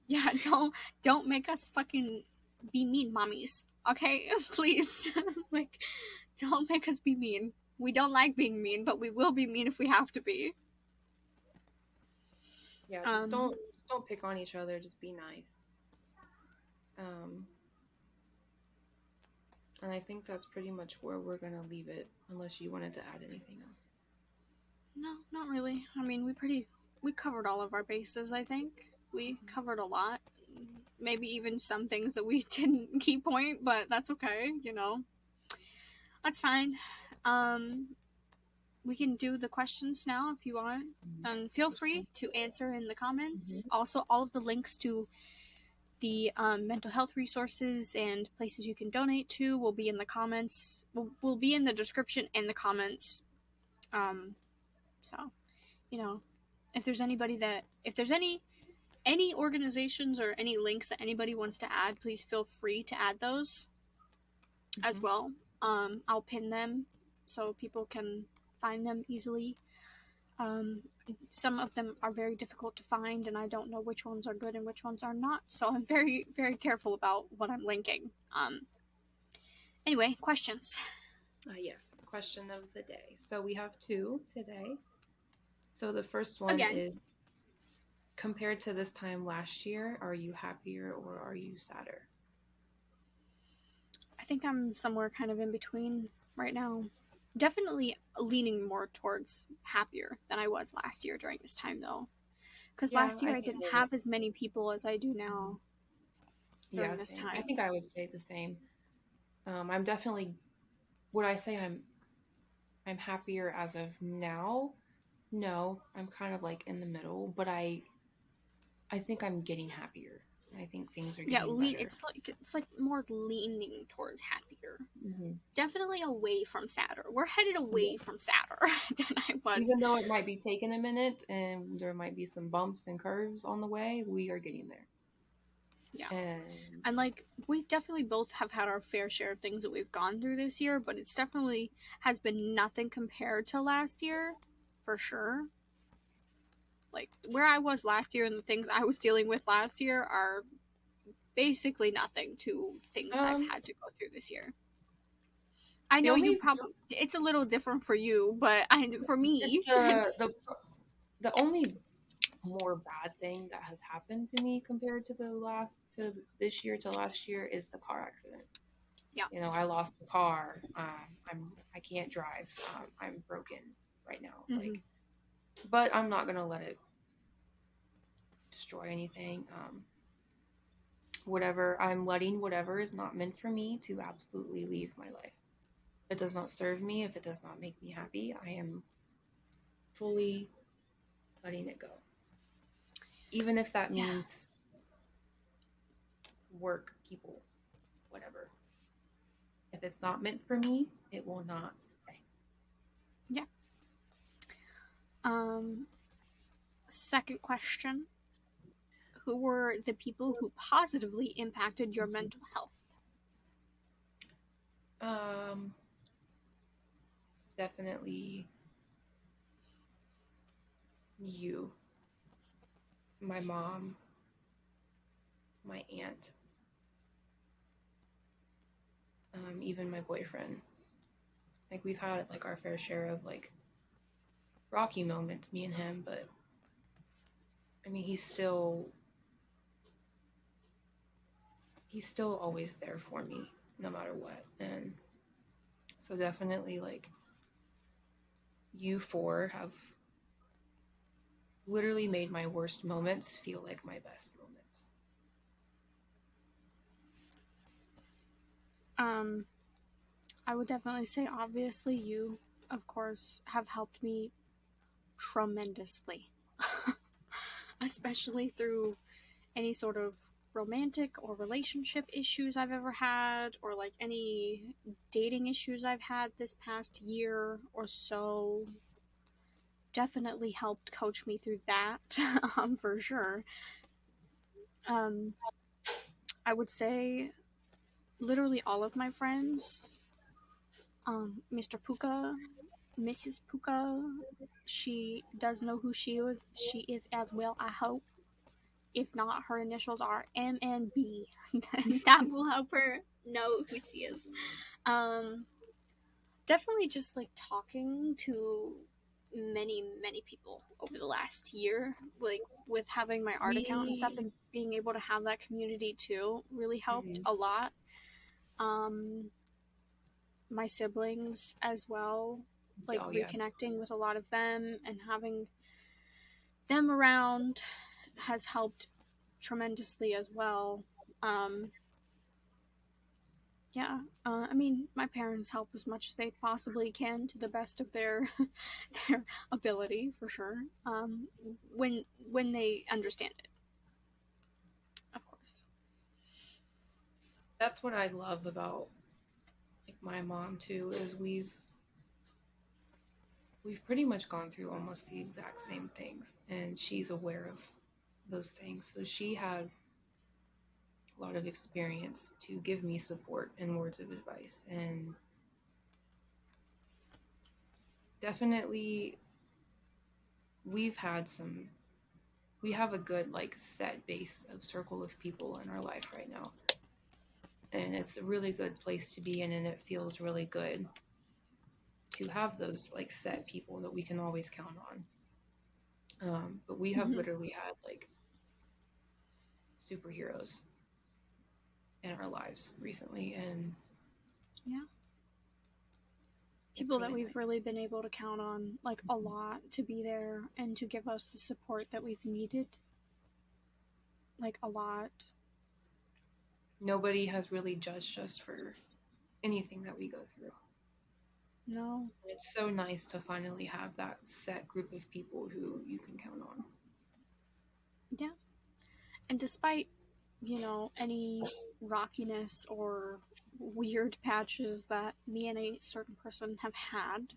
Yeah, don't make us fucking be mean mommies, okay? Please. Like, don't make us be mean. We don't like being mean, but we will be mean if we have to be. Yeah, just don't pick on each other, just be nice. And I think that's pretty much where we're gonna leave it, unless you wanted to add anything else. No, not really. I mean, we covered all of our bases, I think. We covered a lot. Maybe even some things that we didn't key point, but that's okay, you know. That's fine. We can do the questions now if you want. And feel free to answer in the comments. Also, all of the links to the mental health resources and places you can donate to will be in the comments. Will be in the description and the comments. So, you know, if there's any organizations or any links that anybody wants to add, please feel free to add those as well. I'll pin them so people can find them easily. Some of them are very difficult to find, and I don't know which ones are good and which ones are not, so I'm very, very careful about what I'm linking. Anyway, questions. Yes, question of the day. So we have 2 today. So the first one is, compared to this time last year, are you happier or are you sadder? I think I'm somewhere kind of in between right now. Definitely leaning more towards happier than I was last year during this time, though. Because last year I didn't have as many people as I do now during this time. I think I would say the same. I'm definitely, would I say I'm happier as of now? No, I'm kind of like in the middle, but I think I'm getting happier. I think things are getting better. It's like more leaning towards happier. Definitely away from sadder. We're headed away from sadder than I was. Even though it might be taking a minute and there might be some bumps and curves on the way, we are getting there. Yeah. And like, we definitely both have had our fair share of things that we've gone through this year, but it's definitely has been nothing compared to last year, for sure. Like, where I was last year and the things I was dealing with last year are basically nothing to things I've had to go through this year. I know you probably, it's a little different for you, but for me, the only more bad thing that has happened to me compared to this year to last year is the car accident. Yeah. You know, I lost the car. I can't drive. I'm broken right now. Like, but I'm not gonna let it destroy anything. I'm letting whatever is not meant for me to absolutely leave my life. If it does not serve me, if it does not make me happy, I am fully letting it go. Even if that means work, people, whatever. If it's not meant for me, it will not stay. Yeah. Second question. Who were the people who positively impacted your mental health? Definitely you, my mom, my aunt, even my boyfriend. Like, we've had like our fair share of like rocky moments, me and him, but I mean, he's still always there for me no matter what. And So definitely, like, you four have literally made my worst moments feel like my best moments. I would definitely say, obviously, you, of course, have helped me tremendously, especially through any sort of romantic or relationship issues I've ever had, or like any dating issues I've had this past year or so. Definitely helped coach me through that, for sure. Um, I would say literally all of my friends, Mr. Puka, Mrs. Puka, she does know who she is. She is as well, I hope. If not, her initials are M and B. That will help her know who she is. Um, Definitely just like talking to many people over the last year, like with having my art account and stuff, We, and being able to have that community too really helped mhm. a lot. Um, my siblings as well, like Oh yeah, reconnecting with a lot of them and having them around has helped tremendously as well. Um, yeah, I mean, my parents help as much as they possibly can to the best of their their ability, for sure. When they understand it, of course. that's what I love about like my mom too. Is we've pretty much gone through almost the exact same things, and she's aware of those things. So she has a lot of experience to give me support and words of advice. And definitely, we've had some, we have a good, like, set base of circle of people in our life right now. And it's a really good place to be in, and it feels really good to have those, like, set people that we can always count on. But we have Hmm. literally had, like, superheroes in our lives recently, and Yeah, it's people that really we've nice. really been able to count on, like a lot, to be there and to give us the support that we've needed, like a lot. Nobody has really judged us for anything that we go through. No, It's so nice to finally have that set group of people who you can count on. yeah, and despite any rockiness or weird patches that me and a certain person have had,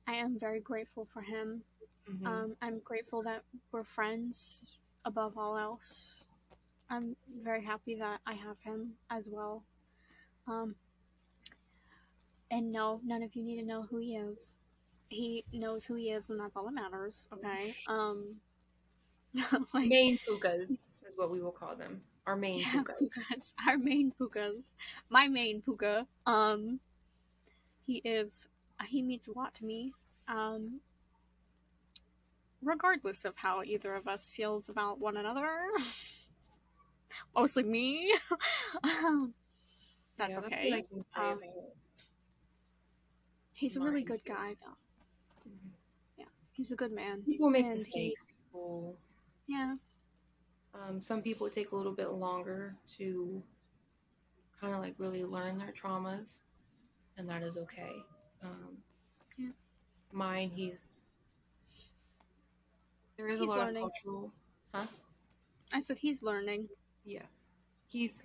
I am very grateful for him. Hmm. I'm grateful that we're friends above all else. I'm very happy that I have him as well. Um, and no, none of you need to know who he is. He knows who he is, and that's all that matters. Okay. Like, Main pukas is what we will call them. Our main yeah, pukas. pukas. Our main pukas. My main puka. He is. He means a lot to me. Um, Regardless of how either of us feels about one another. Mostly me. That's Yeah, that's what I okay. can say Um, about he's a really mine good too. guy, though. Mhm. Yeah, he's a good man, People make and he, mistakes. People, yeah, some people take a little bit longer to kind of like really learn their traumas, and that is okay. Um, yeah, Mine, there is a he's lot of learning. cultural, huh? I said he's learning. Yeah.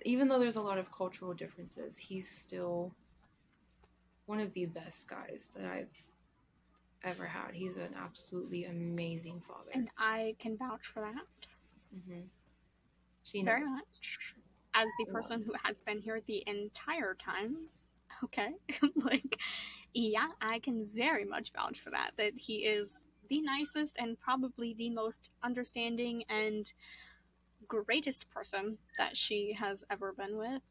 Even though there's a lot of cultural differences, he's still one of the best guys that I've ever had. He's an absolutely amazing father. And I can vouch for that Hmm. She very knows. much. As the person Um, who has been here the entire time, okay? Like, yeah, I can very much vouch for that. That he is the nicest and probably the most understanding and greatest person that she has ever been with.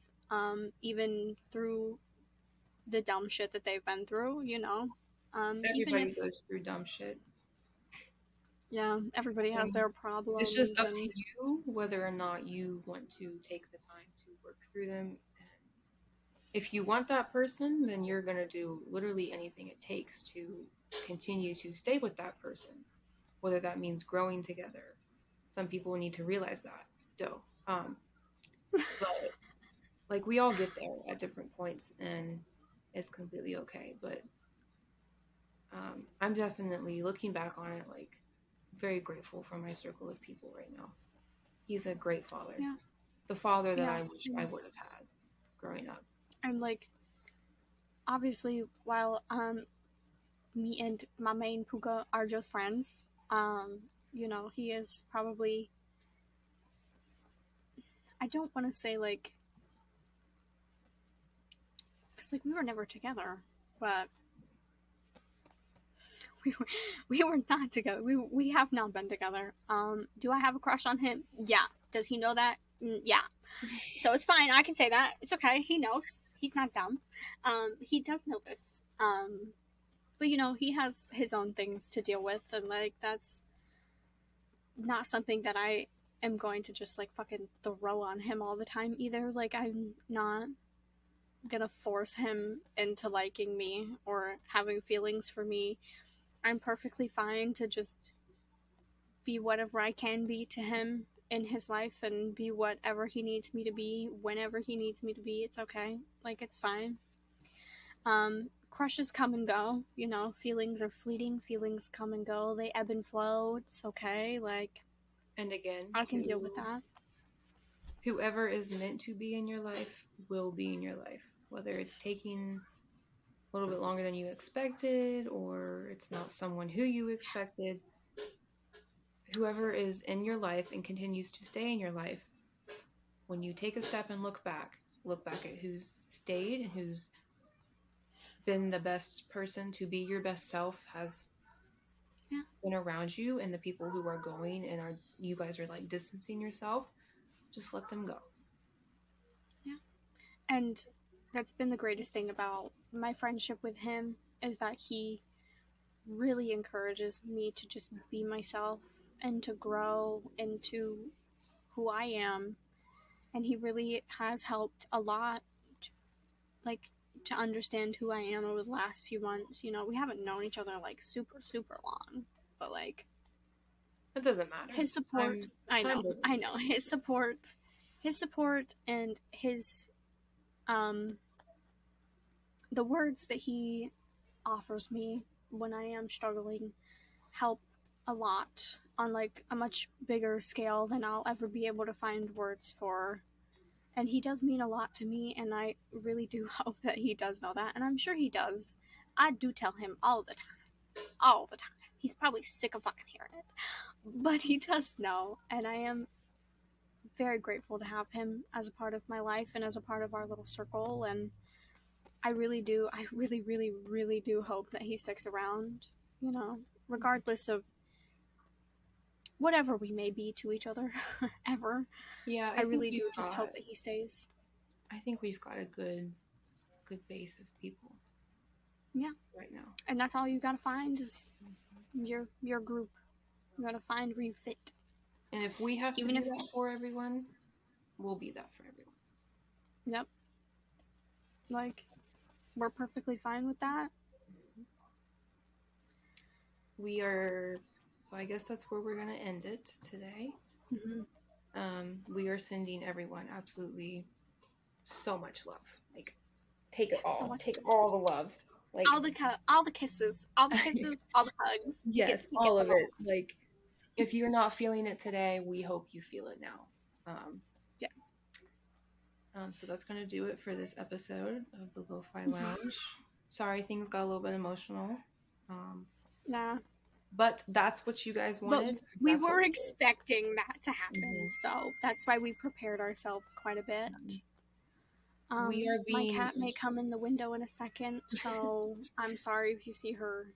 Even through the dumb shit that they've been through, even if, Everybody goes through dumb shit. yeah, everybody has And their it's just problems up to and you whether or not you want to take the time to work through them. if you want that person, then you're going to do literally anything it takes to continue to stay with that person, whether that means growing together. Some people need to realize that still. But like we all get there at different points and it's completely okay. But I'm definitely looking back on it like very grateful for my circle of people right now. He's a great father. Yeah. The father that Yeah. I wish I would have had growing up. And like, obviously, while me and my main Puka are just friends, you know, he is probably, I don't want to say like, because like we were never together, but we were, we were not together. We have not been together. Do I have a crush on him? Yeah. Does he know that? Yeah. So it's fine. I can say that. It's okay. He knows. He's not dumb. He does know this. But you know, he has his own things to deal with, and like that's not something that I am going to just like fucking throw on him all the time either. Like I'm not gonna force him into liking me or having feelings for me. I'm perfectly fine to just be whatever I can be to him in his life and be whatever he needs me to be whenever he needs me to be. It's okay. Like it's fine. Crushes come and go, you know, feelings are fleeting, feelings come and go, they ebb and flow. It's okay. Like, And again, I can deal with that. Whoever is meant to be in your life will be in your life, whether it's taking a little bit longer than you expected or it's not someone who you expected. Whoever is in your life and continues to stay in your life, when you take a step and look back at who's stayed and who's been the best person to be your best self has Yeah. been around you, and the people who are going and are you guys are like distancing yourself, just let them go. Yeah. And that's been the greatest thing about my friendship with him is that he really encourages me to just be myself and to grow into who I am. And he really has helped a lot, like, to understand who I am over the last few months. You know, we haven't known each other like super, super long, but like, It doesn't matter. his support, Time I know, his support and his, um, the words that he offers me when I am struggling help a lot on like a much bigger scale than I'll ever be able to find words for. And he does mean a lot to me, and I really do hope that he does know that, and I'm sure he does. I do tell him all the time. All the time. He's probably sick of fucking hearing it. But he does know, and I am very grateful to have him as a part of my life and as a part of our little circle, and I really do, I really, really, really do hope that he sticks around, you know, regardless of whatever we may be to each other, ever. Yeah, I really do just hope that he stays. I think we've got a good base of people. Yeah. Right now. And that's all you gotta find is your group. You gotta find where you fit. And if we have to do that for everyone, we'll be that for everyone. Yep. Like, we're perfectly fine with that. We are, so I guess that's where we're going to end it today. Mm-hmm. We are sending everyone absolutely so much love. Like, take it all. Take all the love. Like all the kisses, all the kisses, all the hugs. Yes, all of it. Like, if you're not feeling it today, we hope you feel it now. Yeah. So that's going to do it for this episode of the Lofi Lounge. Sorry, things got a little bit emotional. Nah. But that's what you guys wanted. But we were expecting that to happen, so that's why we prepared ourselves quite a bit. My cat may come in the window in a second, so I'm sorry if you see her.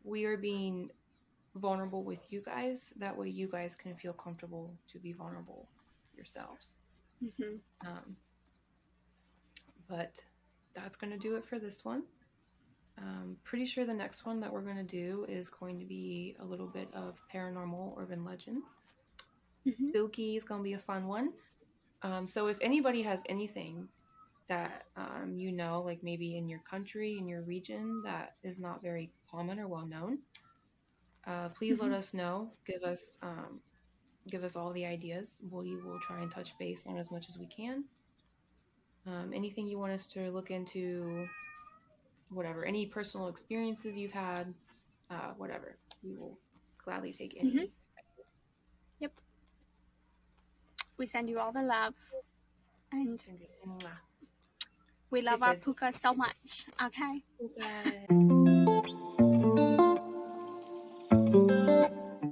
We are being vulnerable with you guys. That way you guys can feel comfortable to be vulnerable yourselves. Mm-hmm. But that's going to do it for this one. Pretty sure the next one that we're going to do is going to be a little bit of paranormal urban legends. Mm-hmm. Spooky is going to be a fun one. So if anybody has anything that you know, like maybe in your country, in your region, that is not very common or well known. Please let Mm-hmm. us know. Give us all the ideas. We will try and touch base on as much as we can. Anything you want us to look into, whatever, any personal experiences you've had, whatever. We will gladly take Mm-hmm. any ideas. Yep. We send you all the love, and Mwah. we love our Kisses. puka so much. Okay. Okay.